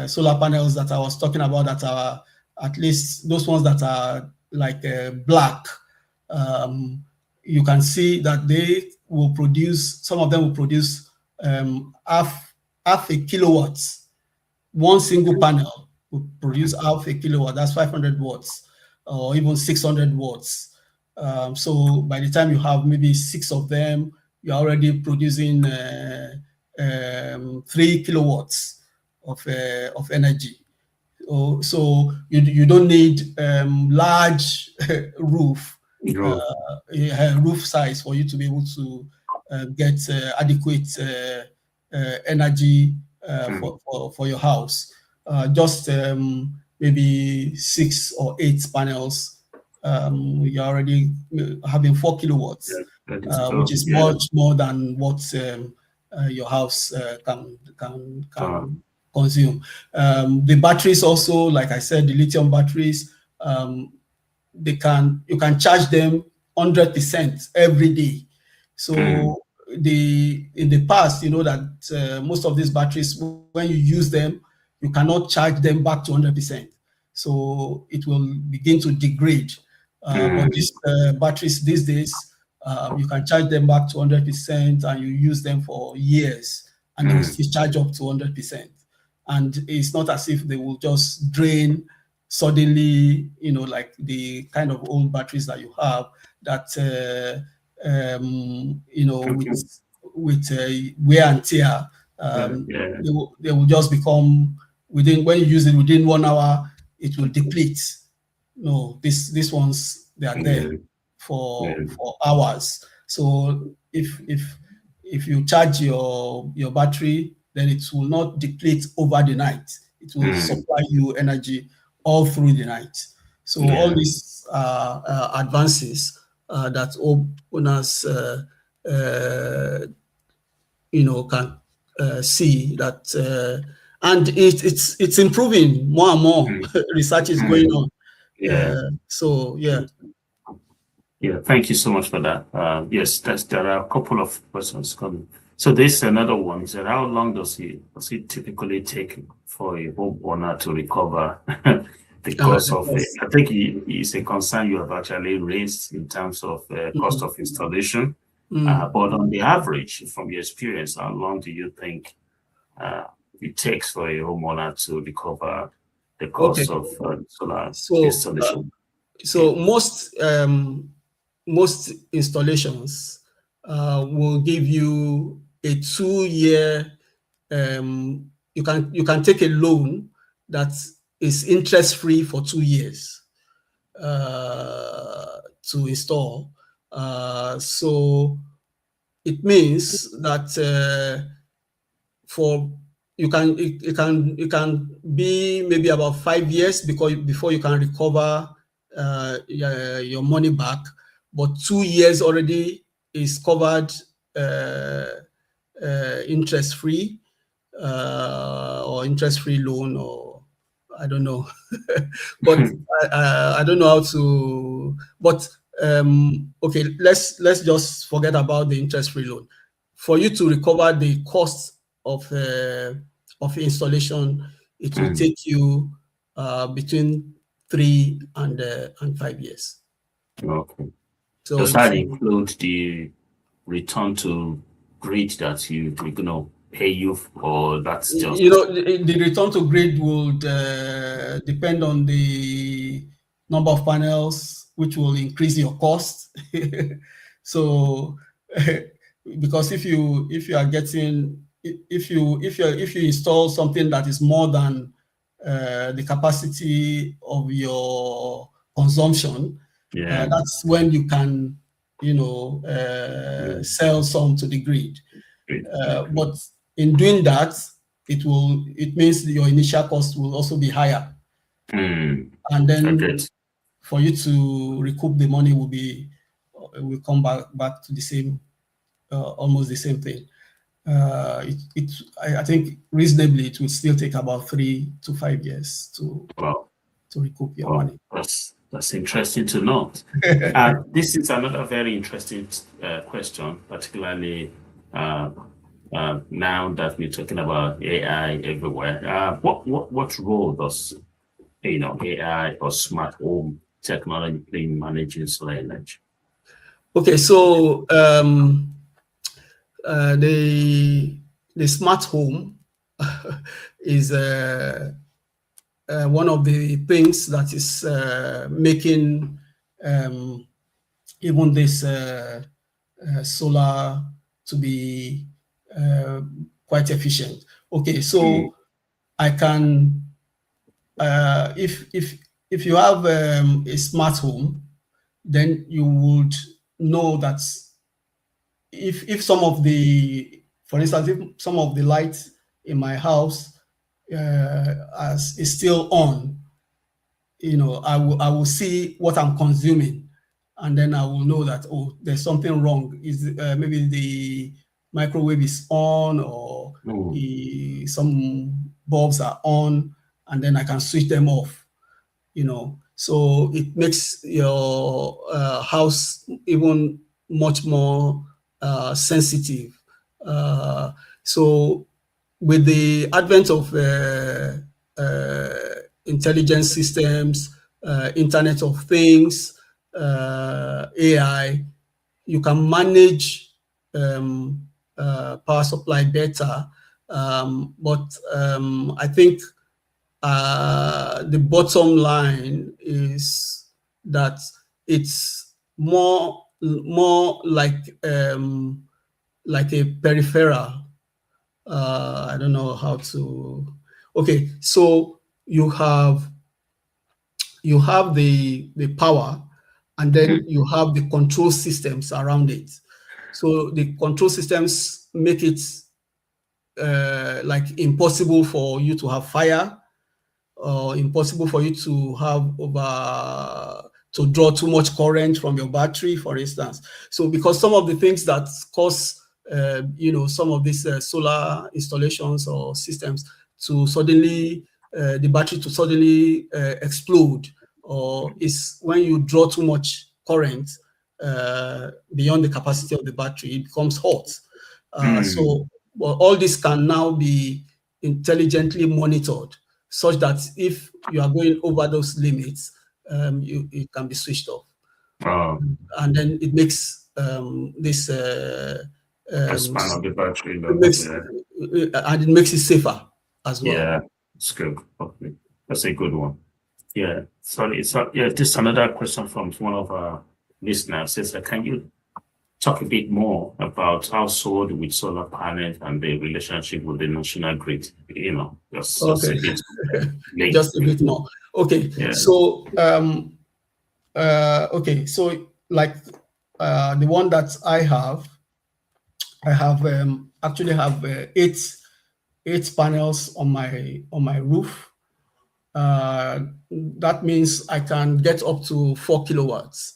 solar panels that I was talking about, that are at least those ones that are like black, you can see that they will produce, some of them will produce half a kilowatt. One single panel will produce half a kilowatt, that's 500 watts, or even 600 watts. So by the time you have maybe 6 of them, you're already producing 3 kilowatts of energy. So you don't need large roof size for you to be able to get adequate energy for your house. Just maybe 6 or 8 panels, you're already having 4 kilowatts, which is much more than what your house can consume. The batteries also, like I said, the lithium batteries, you can charge them 100% every day. So in the past, you know that most of these batteries, when you use them, you cannot charge them back to 100%. So it will begin to degrade. But these batteries these days, you can charge them back to 100%, and you use them for years, and they will still charge up to 100%. And it's not as if they will just drain suddenly, like the kind of old batteries that you have that, with wear and tear, they will just become, when you use it within 1 hour, it will deplete. No, these ones, they are there for hours. So if you charge your battery, then it will not deplete over the night. It will supply you energy all through the night. So all these advances that owners can see that, and it's improving more and more. Research is going on. So yeah. Yeah, thank you so much for that. Yes, there are a couple of questions coming. So this another one is that how long does it typically take for a homeowner to recover the cost of it? I think it's a concern you have actually raised in terms of cost of installation. But on the average, from your experience, how long do you think it takes for a homeowner to recover the cost of solar installation? So most installations will give you a 2-year. You can take a loan that is interest free for 2 years to install. So it means that it can be maybe about 5 years before you can recover your money back, but 2 years already is covered interest free, or interest free loan, or I don't know. But I don't know how to. But okay, let's just forget about the interest free loan. For you to recover the cost of installation, it will take you between 3 and 5 years. Okay. So does that include the return to grid that you know pay you, or that's just the return to grid would depend on the number of panels, which will increase your cost. So because if you are getting if you install something that is more than the capacity of your consumption, that's when you can sell some to the grid. But in doing that, it means your initial cost will also be higher. And then for you to recoup the money will come back to the same, almost the same thing. I think reasonably it will still take about 3 to 5 years to recoup your money. That's interesting to note. This is another very interesting question, particularly now that we're talking about AI everywhere. What role does AI or smart home technology play in managing solar energy? Okay, so the smart home is one of the things that is making even this solar to be quite efficient. Okay, so I can if you have a smart home, then you would know that if some of the, for instance, if some of the lights in my house is still on, I will see what I'm consuming, and then I will know that, oh, there's something wrong. Is maybe the microwave is on, or some bulbs are on, and then I can switch them off. So it makes your house even much more sensitive. So with the advent of intelligent systems, Internet of Things, AI, you can manage power supply better. But I think the bottom line is that it's more like a peripheral. I don't know how to. Okay, so you have the power, and then you have the control systems around it. So the control systems make it like impossible for you to have fire, or impossible for you to draw too much current from your battery, for instance. So because some of the things that cause some of these solar installations or systems to suddenly the battery to suddenly explode, or is when you draw too much current beyond the capacity of the battery, it becomes hot. So all this can now be intelligently monitored, such that if you are going over those limits, it can be switched off. And then it makes this span of the battery, and it makes it safer as well. Yeah, it's good. Okay. That's a good one. Yeah. Sorry. So yeah, just another question from one of our listeners says, can you talk a bit more about household with solar panels and the relationship with the national grid? Just a bit. Just a bit more. Okay. Yeah. So okay. So like the one that I have actually have 8 panels on my roof. That means I can get up to 4 kilowatts.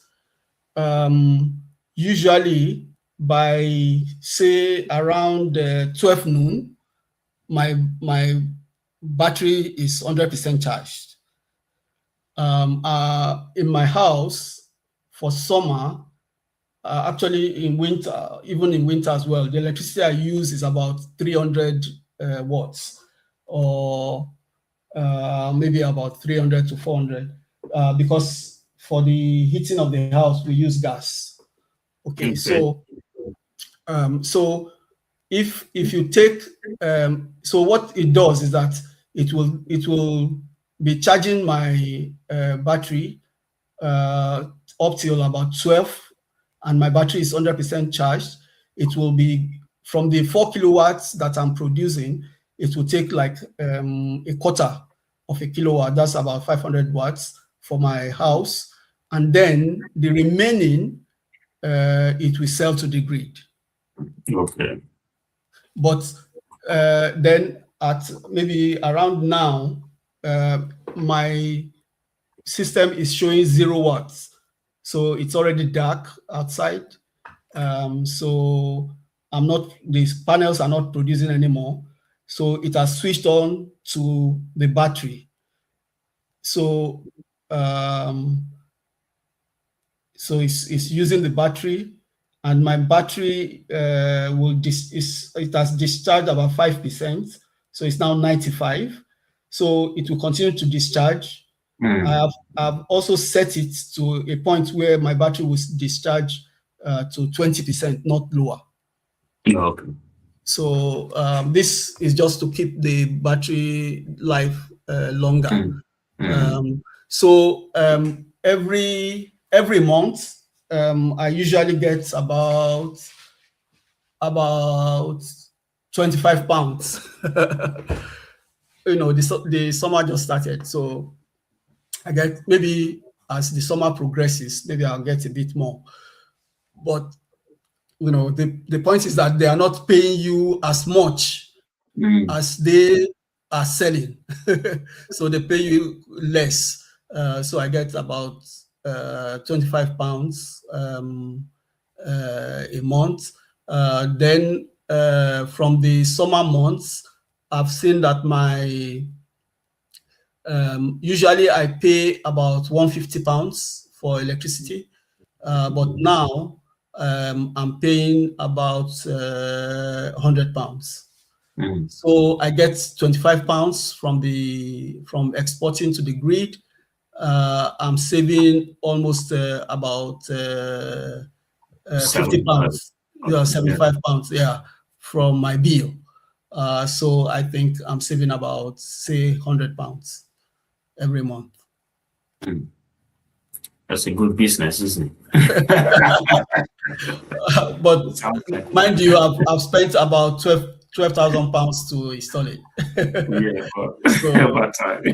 Usually by say around 12 noon, my battery is 100% charged. In my house for summer, actually in winter, even in winter as well, the electricity I use is about 300 watts, or maybe about 300 to 400, because for the heating of the house we use gas. Okay. So if you take, so what it does is that it will be charging my battery up till about 12, and my battery is 100% charged. It will be from the 4 kilowatts that I'm producing, it will take like a quarter of a kilowatt. That's about 500 watts for my house. And then the remaining, it will sell to the grid. Okay. But then at maybe around now, my system is showing 0 watts. So it's already dark outside. So these panels are not producing anymore. So it has switched on to the battery. So it's using the battery, and my battery it has discharged about 5%. So it's now 95. So it will continue to discharge. I've also set it to a point where my battery will discharge to 20%, not lower. Okay. So this is just to keep the battery life longer. So every month, I usually get about 25 pounds. The summer just started, so I get, maybe as the summer progresses, maybe I'll get a bit more. But the point is that they are not paying you as much as they are selling. So they pay you less. So I get about 25 pounds a month. Then from the summer months, I've seen that my usually I pay about 150 pounds for electricity, but now I'm paying about 100 pounds. So I get 25 pounds from exporting to the grid. I'm saving almost about 50 pounds, 75 pounds, from my bill. So I think I'm saving about, say, 100 pounds every month. That's a good business, isn't it? But mind you, I've spent about 12,000 pounds to install it. So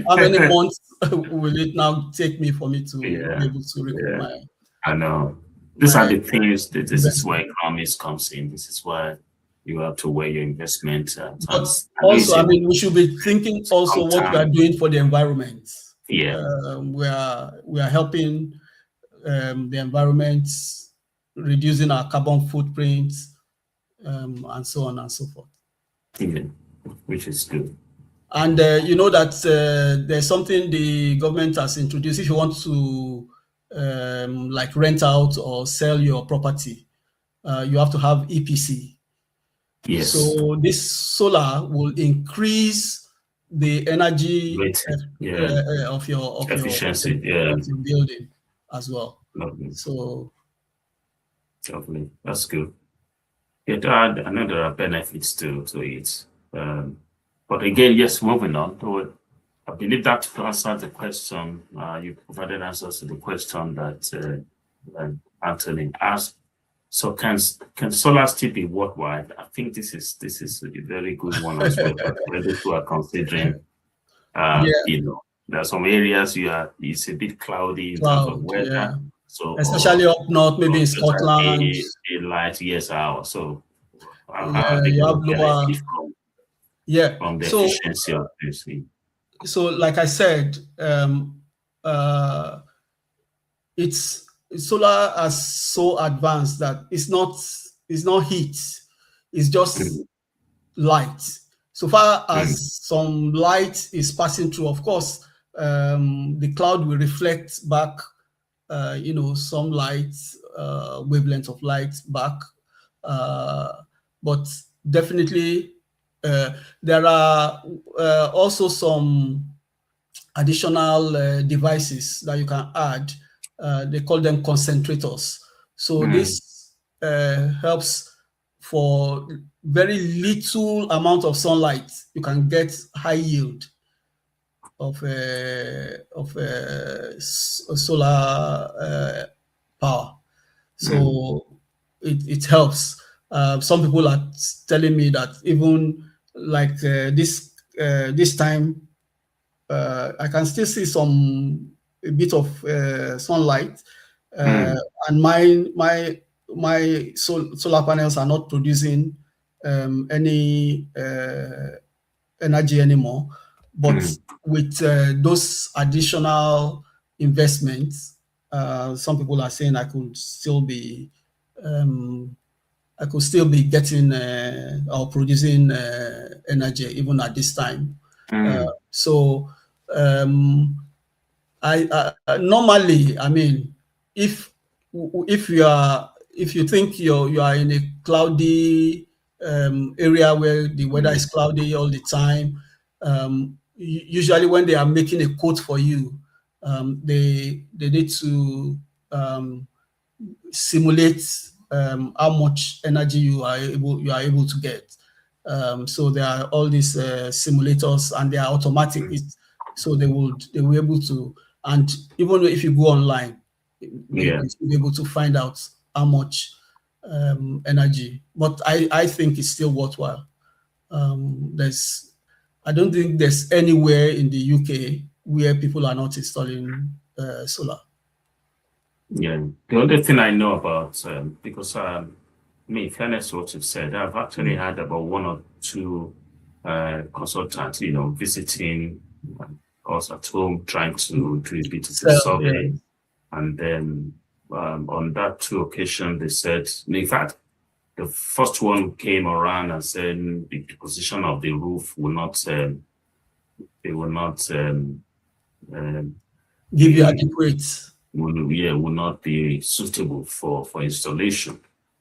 how many months will it now take me for me to be able to recoup my? I know. These are the things that this is where economics comes in. This is why you have to weigh your investment. But also, I mean, we should be thinking also what we are doing for the environment. Yeah. We are helping the environment, reducing our carbon footprint, and so on and so forth. Yeah, which is good. And you know that there's something the government has introduced. If you want to like rent out or sell your property, you have to have EPC. Yes. So this solar will increase the energy of your efficiency, of your building as well. Lovely. So lovely. That's good. Yeah, I know there are benefits to it. But again, yes, moving on to it. I believe that answers the question. You provided answers to the question that Anthony asked. So can solar still be worldwide? I think this is a very good one as well. For those who are considering, there are some areas it's a bit cloudy in terms of weather. Yeah. So especially up north, maybe in Scotland. A light, yes, hour. So you have lower. From the efficiency of this. So, like I said, it's solar as so advanced that it's not heat, it's just light. So far as some light is passing through, of course, the cloud will reflect back, some light, wavelength of light back, but definitely there are also some additional devices that you can add. They call them concentrators. So this helps for very little amount of sunlight, you can get high yield of solar power. So it helps. Some people are telling me that even like this time, I can still see a bit of sunlight, and my solar panels are not producing any energy anymore. But with those additional investments, some people are saying I could still be getting or producing energy even at this time. So I normally, I mean, if you think you are in a cloudy area where the weather is cloudy all the time, usually when they are making a quote for you, they need to simulate how much energy you are able to get. So there are all these simulators, and they are automatic. So they will be able to, and even if you go online, you'll be able to find out how much energy. But I think it's still worthwhile. I don't think there's anywhere in the UK where people are not installing solar. Yeah, the only thing I know about, because in fairness to what you've said, I've actually had about one or two consultants, visiting us at home, trying to do a bit of a survey. And then on that 2 occasions, they said, in fact, the first one came around and said the position of the roof will not, they will not give you adequate. Will not be suitable for installation,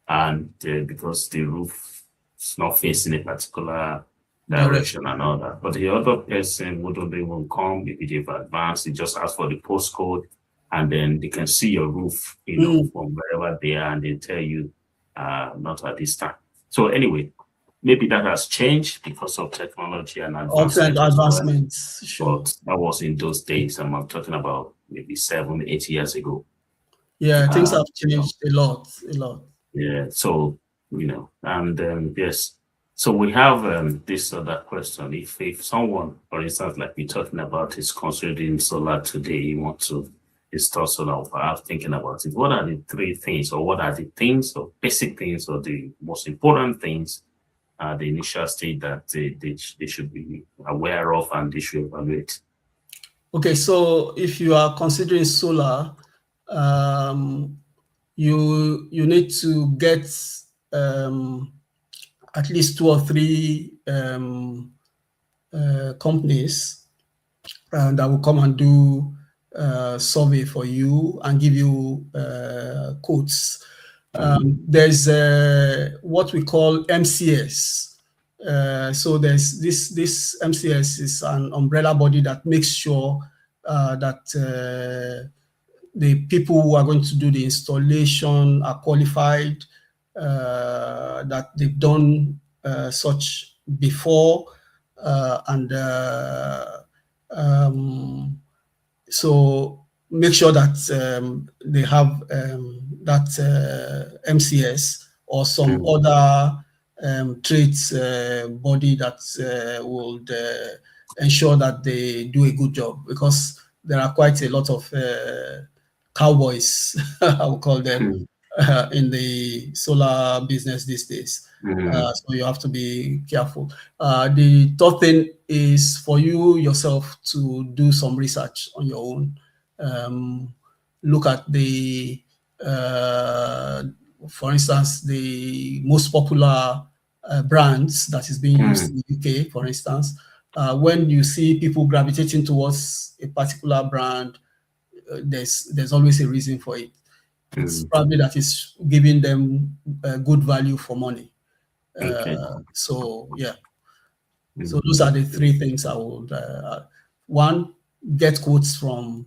and because the roof is not facing a particular direction and all that. But the other person wouldn't even come if they've advanced. They just ask for the postcode, and then they can see your roof, from wherever they are, and they tell you not at this time. So anyway, maybe that has changed because of technology and advancements. Sure. But that was in those days, and I'm talking about maybe 7-8 years ago. Yeah, things have changed a lot. Yeah, so and yes, so we have this other question. If someone, for instance, like we're talking about, is considering solar today, you want to install solar, or perhaps thinking about it, what are the 3 things, or what are the things, or basic things, or the most important things, the initial stage that they should be aware of and they should evaluate? Okay, so if you are considering solar, you need to get at least 2 or 3 companies that will come and do survey for you and give you quotes. There's what we call MCS. So there's this MCS is an umbrella body that makes sure that the people who are going to do the installation are qualified, that they've done such before, and so make sure that they have that MCS or some other trades body that would ensure that they do a good job, because there are quite a lot of cowboys, I would call them, in the solar business these days. So you have to be careful. The third thing is for you yourself to do some research on your own. Look at the, for instance, the most popular brands that is being used in the UK, for instance. When you see people gravitating towards a particular brand, there's always a reason for it. It's probably that it's giving them good value for money. So yeah. So those are the 3 things I would. 1, get quotes from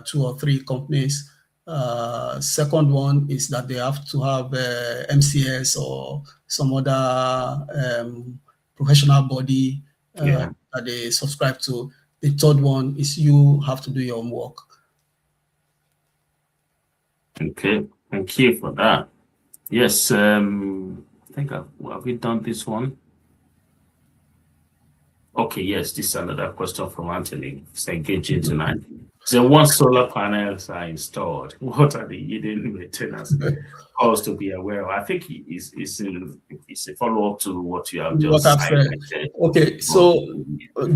2 or 3 companies. Second one is that they have to have MCS or some other professional body Yeah. that they subscribe to. The third one is you have to do your homework. Okay, thank you for that. Yes, I think have we done this one? Okay, yes, this is another question from Anthony. It's engaging tonight. So once solar panels are installed, what are the hidden maintenance costs to be aware of? I think it's a follow-up to what you have just highlighted. Okay, so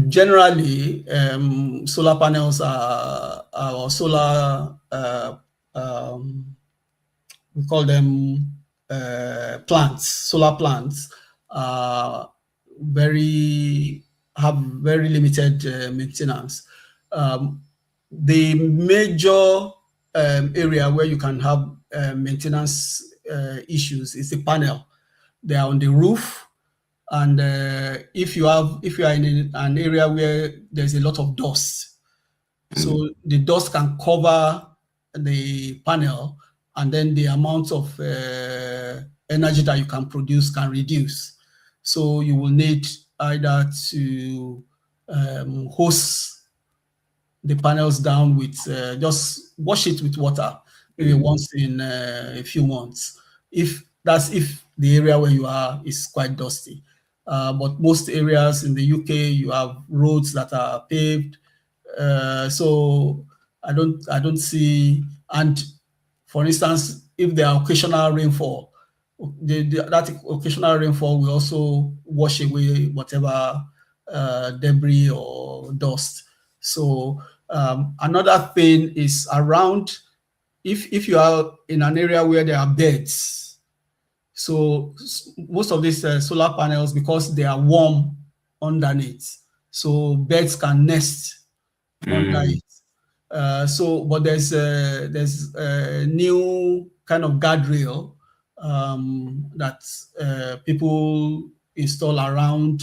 generally, solar panels are or solar, we call them plants, solar plants, have very limited maintenance. The major area where you can have maintenance issues is the panel. They are on the roof, and if you are in an area where there's a lot of dust, so the dust can cover the panel, and then the amount of energy that you can produce can reduce. So you will need either to hose the panels down with just wash it with water, maybe once in a few months. If the area where you are is quite dusty. But most areas in the UK, you have roads that are paved. So I don't see, and for instance, if there are occasional rainfall, that occasional rainfall will also wash away whatever debris or dust. So another thing is around, if you are in an area where there are beds, so most of these solar panels, because they are warm underneath, so birds can nest under it. But there's a new kind of guardrail that people install around,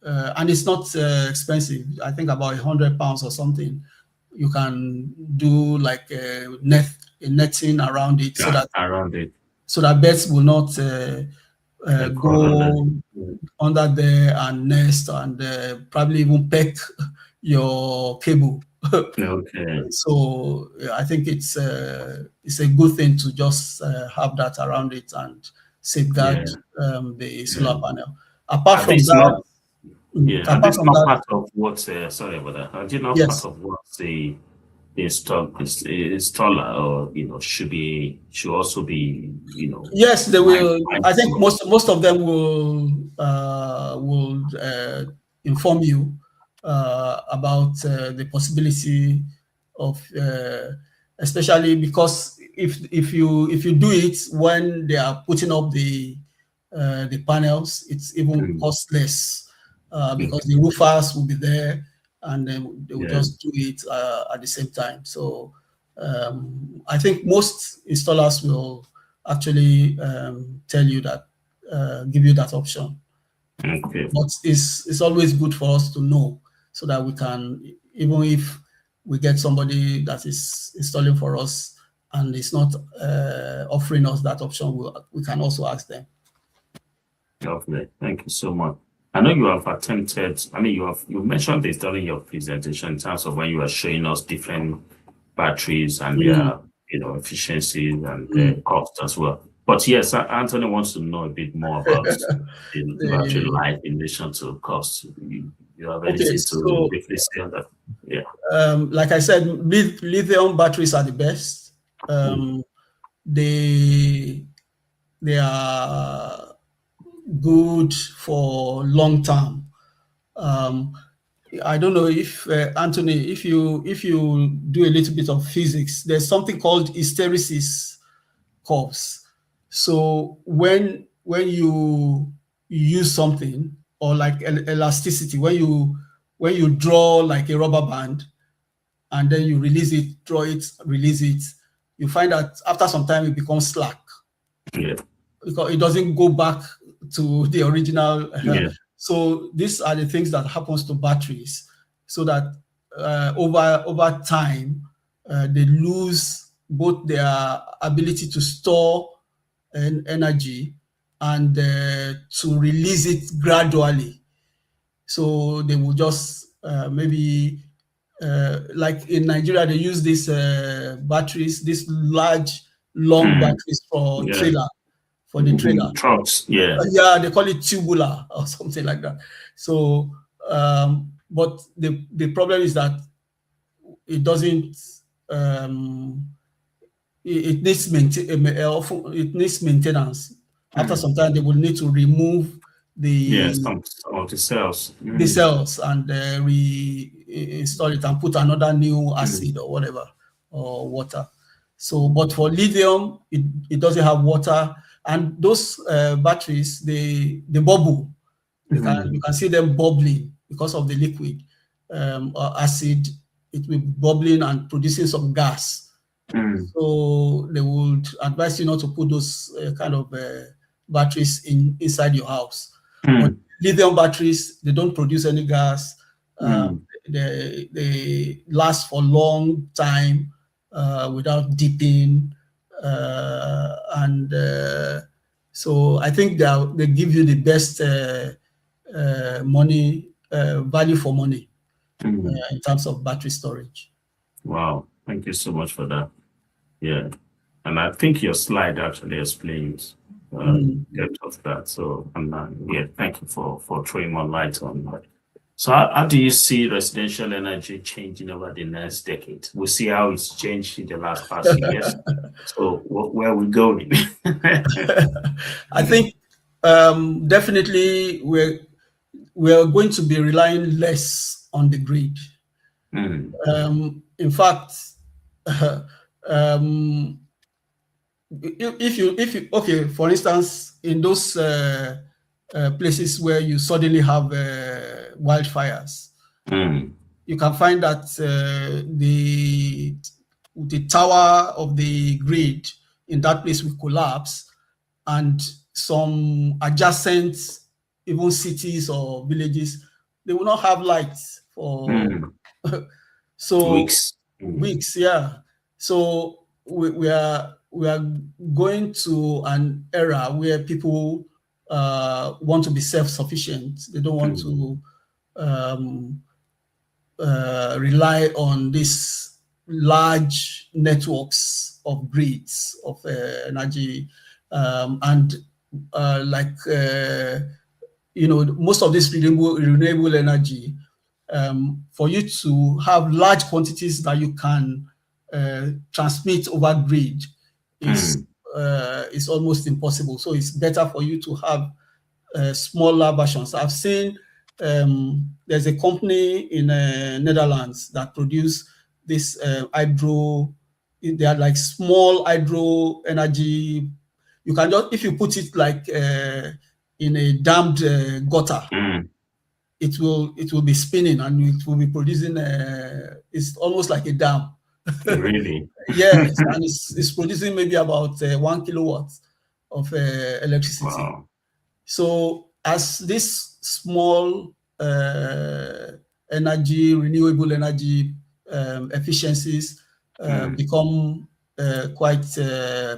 and it's not expensive. I think about £100 or something. You can do like a netting around it, so that birds will not go under there and nest and probably even peck your cable. Okay. So I think it's a good thing to just have that around it and safeguard the solar panel. Apart from that, it's not part of what. Sorry about that. Is it not part of what the installer or should also be Yes, they will. I think most of them will inform you about the possibility of, especially because if you do it when they are putting up the panels, it's even costless because the roofers will be there and then they will just do it at the same time. So I think most installers will actually tell you that, give you that option. Okay. But it's always good for us to know, so that we can, even if we get somebody that is installing for us and is not offering us that option, we can also ask them. Lovely. Thank you so much. I know you have attempted, you mentioned this during your presentation in terms of when you were showing us different batteries and their efficiencies and their cost as well. But yes, Anthony wants to know a bit more about the battery life in relation to cost. You have anything to briefly say on that? Yeah. Like I said, lithium batteries are the best. They are good for long term. I don't know if Anthony, if you do a little bit of physics, there's something called hysteresis curves. So when you use something, or like elasticity, when you draw like a rubber band and then you release it, draw it, release it, you find that after some time it becomes slack. Yeah. Because it doesn't go back to the original. So these are the things that happens to batteries, so that over time they lose both their ability to store energy and to release it gradually. So they will just maybe, like in Nigeria, they use these batteries, these large, long batteries for Yeah. trailer, for the trailer. Trucks. Yeah. Yeah, they call it tubular or something like that. So, but the problem is that it doesn't. It needs it needs maintenance. After some time, they will need to remove Yeah. the Some of the cells. the cells and reinstall it and put another new acid or whatever, or water. So, but for lithium, it doesn't have water, and those batteries, they bubble. You can see them bubbling because of the liquid or acid. It will be bubbling and producing some gas. So they would advise you not to put those kind of batteries inside your house. But lithium batteries, they don't produce any gas. They last for a long time without dipping. So I think they give you the best value for money in terms of battery storage. Wow. Thank you so much for that. Yeah. And I think your slide actually explains depth of that. So, yeah, thank you for throwing more light on that. So how do you see residential energy changing over the next decade? We see how it's changed in the last past years. So where are we going? I think definitely we're going to be relying less on the grid. In fact, if you okay, for instance, in those places where you suddenly have wildfires, you can find that the tower of the grid in that place will collapse, and some adjacent, even cities or villages, they will not have lights for so weeks. Yeah. So we are going to an era where people want to be self-sufficient. They don't want to rely on these large networks of grids of energy, and most of this renewable energy, for you to have large quantities that you can transmit over grid is almost impossible. So it's better for you to have smaller versions. I've seen there's a company in Netherlands that produce this hydro. They are like small hydro energy. You can just, if you put it like in a dammed gutter, it will be spinning and it will be producing. It's almost like a dam. Really? Yes, and it's producing maybe about 1 kilowatt of electricity. Wow. So as this small renewable energy efficiencies become quite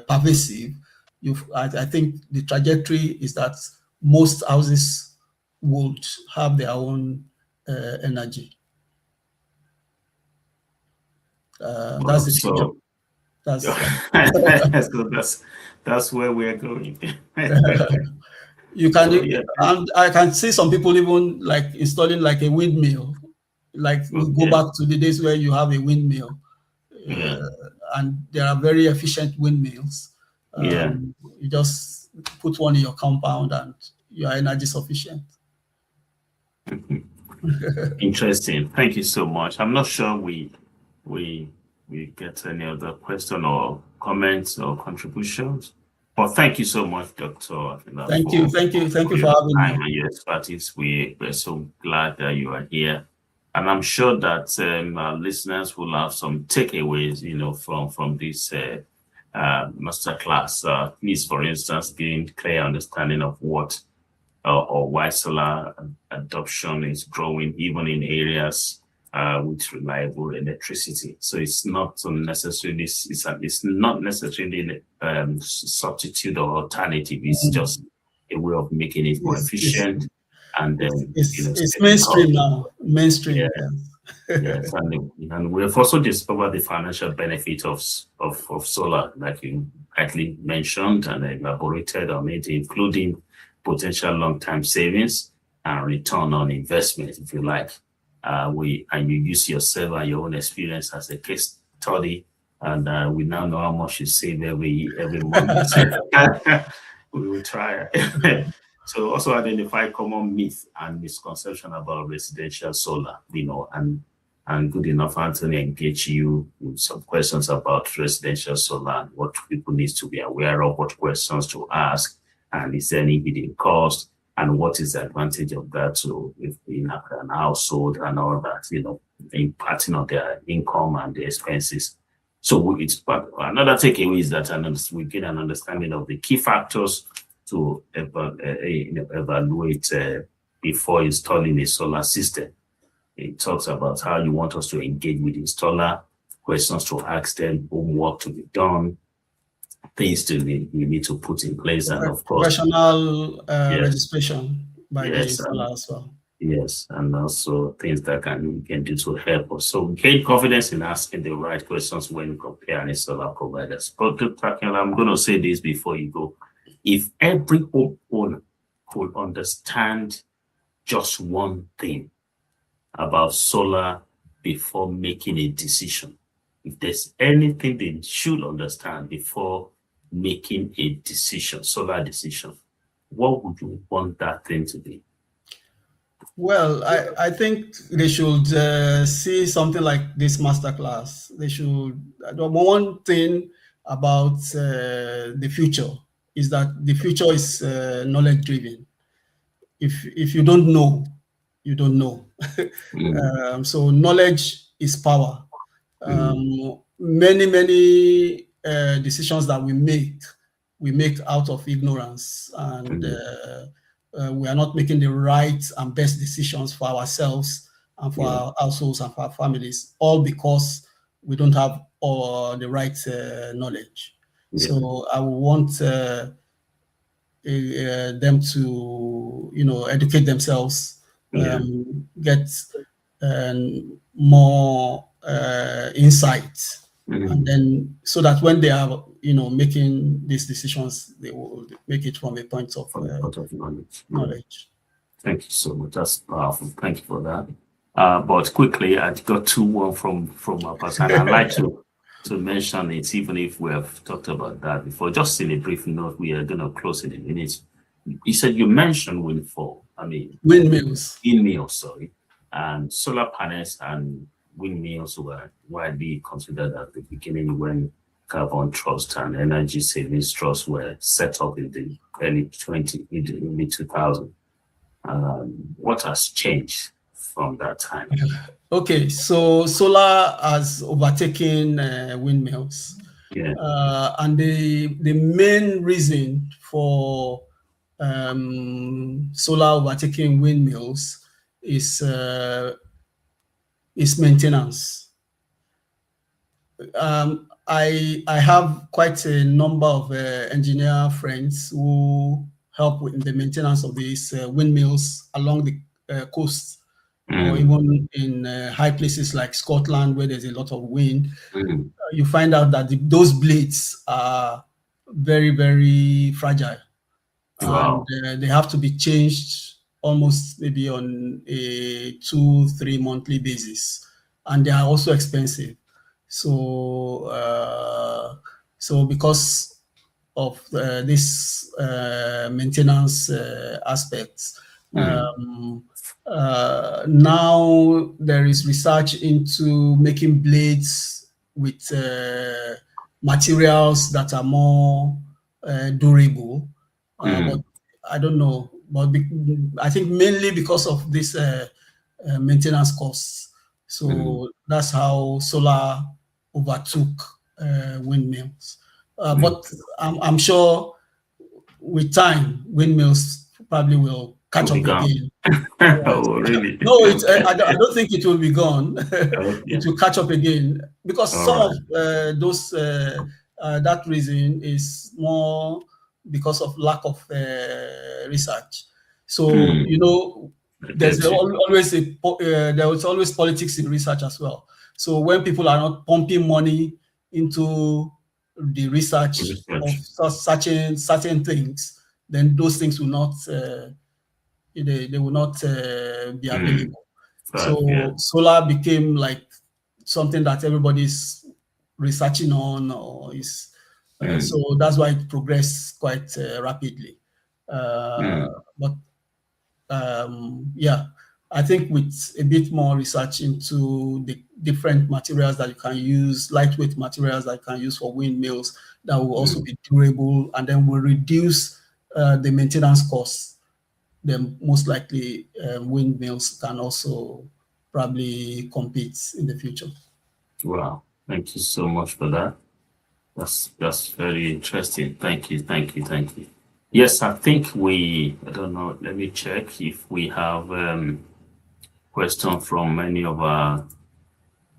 pervasive, I think the trajectory is that most houses would have their own energy. That's the so, that's where we're going. You can, and I can see some people even like installing like a windmill. Like we go back to the days where you have a windmill, and there are very efficient windmills. You just put one in your compound and you are energy sufficient. Interesting. Thank you so much. I'm not sure we get any other question or comments or contributions. But thank you so much, Dr. Thank you for having me. And your expertise. We're so glad that you are here, and I'm sure that our listeners will have some takeaways, from this masterclass. Please, for instance, gain clear understanding of what or why solar adoption is growing, even in areas with reliable electricity. So it's not necessarily it's not necessarily substitute or alternative. It's just a way of making it more efficient, and then it's mainstream now. Mainstream. Yeah. Yeah. Yes, and we've also discovered the financial benefit of solar, like you rightly mentioned and elaborated on it, including potential long-term savings and return on investment, if you like. You use yourself and your own experience as a case study, and we now know how much you save every month. We will try. So also identify common myths and misconception about residential solar, and good enough, Anthony, engage you with some questions about residential solar and what people need to be aware of, what questions to ask, and is there any hidden cost, and what is the advantage of that to in an household and all that, impacting on their income and their expenses. So but another takeaway is that we get an understanding of the key factors to evaluate before installing a solar system. It talks about how you want us to engage with the installer, questions to ask them, homework to be done, things we need to put in place, and of course, professional registration by the installer as well. Yes, and also things that can do to help us. So gain confidence in asking the right questions when comparing solar providers. But Akinola, I'm going to say this before you go. If every homeowner could understand just one thing about solar before making a decision, if there's anything they should understand before making a decision, solar decision, what would you want that thing to be? Well, I think they should see something like this masterclass. They should. The one thing about the future is that the future is knowledge driven. If you don't know, you don't know. So knowledge is power. Many decisions that we make out of ignorance, and we are not making the right and best decisions for ourselves and for our households and for our families, all because we don't have the right knowledge. So I want them to, educate themselves, get more insight, and then so that when they are, making these decisions, they will make it from a point of knowledge. Thank you so much. That's powerful. Thank you for that. But quickly, I got two from our person. I'd like to mention it, even if we have talked about that before. Just in a brief note, we are going to close in a minute. You said you mentioned windmills, sorry, and solar panels and windmills were widely considered at the beginning when carbon trust and energy savings trusts were set up in the early 2000s. What has changed from that time? Okay, so solar has overtaken windmills. And the main reason for solar overtaking windmills is maintenance. I have quite a number of engineer friends who help with the maintenance of these windmills along the coast, or even in high places like Scotland where there's a lot of wind. You find out that those blades are very, very fragile. Wow. And they have to be changed almost maybe on a 2-3 monthly basis, and they are also expensive. So because of this maintenance aspects, now there is research into making blades with materials that are more durable. But I don't know. But I think mainly because of this maintenance costs. So that's how solar overtook windmills. But I'm sure with time, windmills probably will catch Will be up gone. again. Oh, really? No, I don't think it will be gone. Okay. It will catch up again because All some right. of those that reason is more because of lack of research. So I there's get you. always there is always politics in research as well. So when people are not pumping money into the research of Research. certain things, then those things will not they will not be Mm. available. Yeah. So solar became like something that everybody's researching on, or is Mm. so that's why it progressed quite rapidly. Mm. But yeah, I think with a bit more research into the different materials that you can use, lightweight materials that you can use for windmills, that will also Mm. be durable and then will reduce the maintenance costs, then most likely windmills can also probably compete in the future. Wow. Thank you so much for that. That's very interesting. Thank you. Thank you. Thank you. Yes, I think I don't know, let me check if we have question from any of our,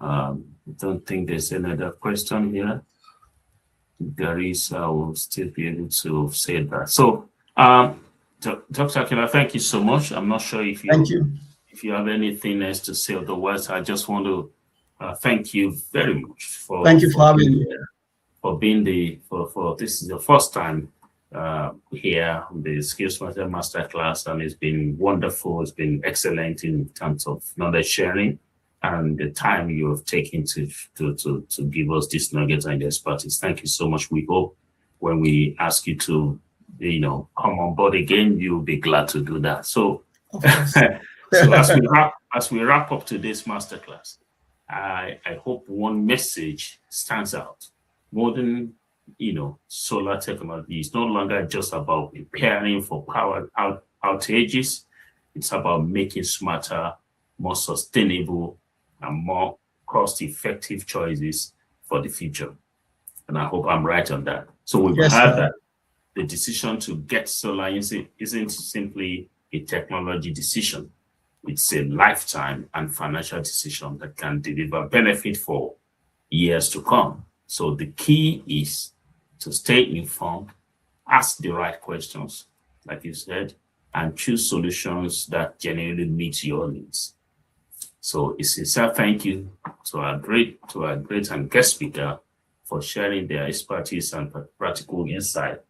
I don't think there's another question here. If there is, I will still be able to say that. So, Dr. Akinola, thank you so much. I'm not sure if Thank you. have anything else to say. Otherwise, I just want to thank you very much Thank you for having me. for being for this is the first time here on the SkillsMindset Masterclass, and it's been wonderful. It's been excellent in terms of knowledge sharing and the time you have taken to give us this nuggets and expertise. Thank you so much. We hope when we ask you to come on board again, you'll be glad to do that. So so as we wrap up today's masterclass, I hope one message stands out. Modern, solar technology is no longer just about preparing for power outages. It's about making smarter, more sustainable, and more cost-effective choices for the future. And I hope I'm right on that. So we've Yes, heard sir. that the decision to get solar isn't simply a technology decision. It's a lifetime and financial decision that can deliver benefit for years to come. So the key is to stay informed, ask the right questions, like you said, and choose solutions that genuinely meet your needs. So a sincere thank you to our great and guest speaker for sharing their expertise and practical insight,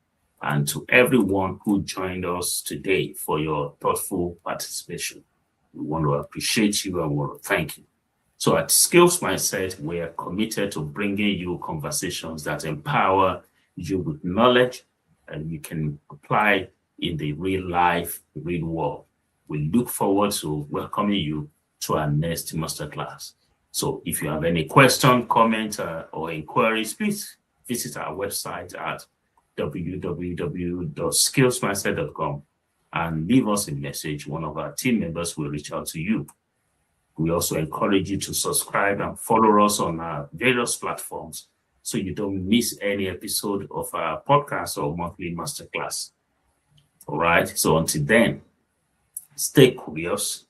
and to everyone who joined us today for your thoughtful participation. We want to appreciate you and we want to thank you. So at SkillsMindset, we are committed to bringing you conversations that empower you with knowledge and you can apply in the real life, real world. We look forward to welcoming you to our next masterclass. So if you have any question, comment, or inquiries, please visit our website at www.skillsmindset.com and leave us a message. One of our team members will reach out to you. We also encourage you to subscribe and follow us on our various platforms so you don't miss any episode of our podcast or monthly masterclass. All right. So until then, stay curious,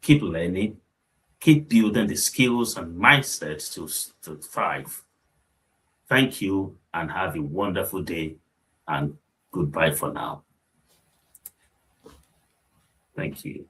keep learning, keep building the skills and mindsets to thrive. Thank you and have a wonderful day, and goodbye for now. Thank you.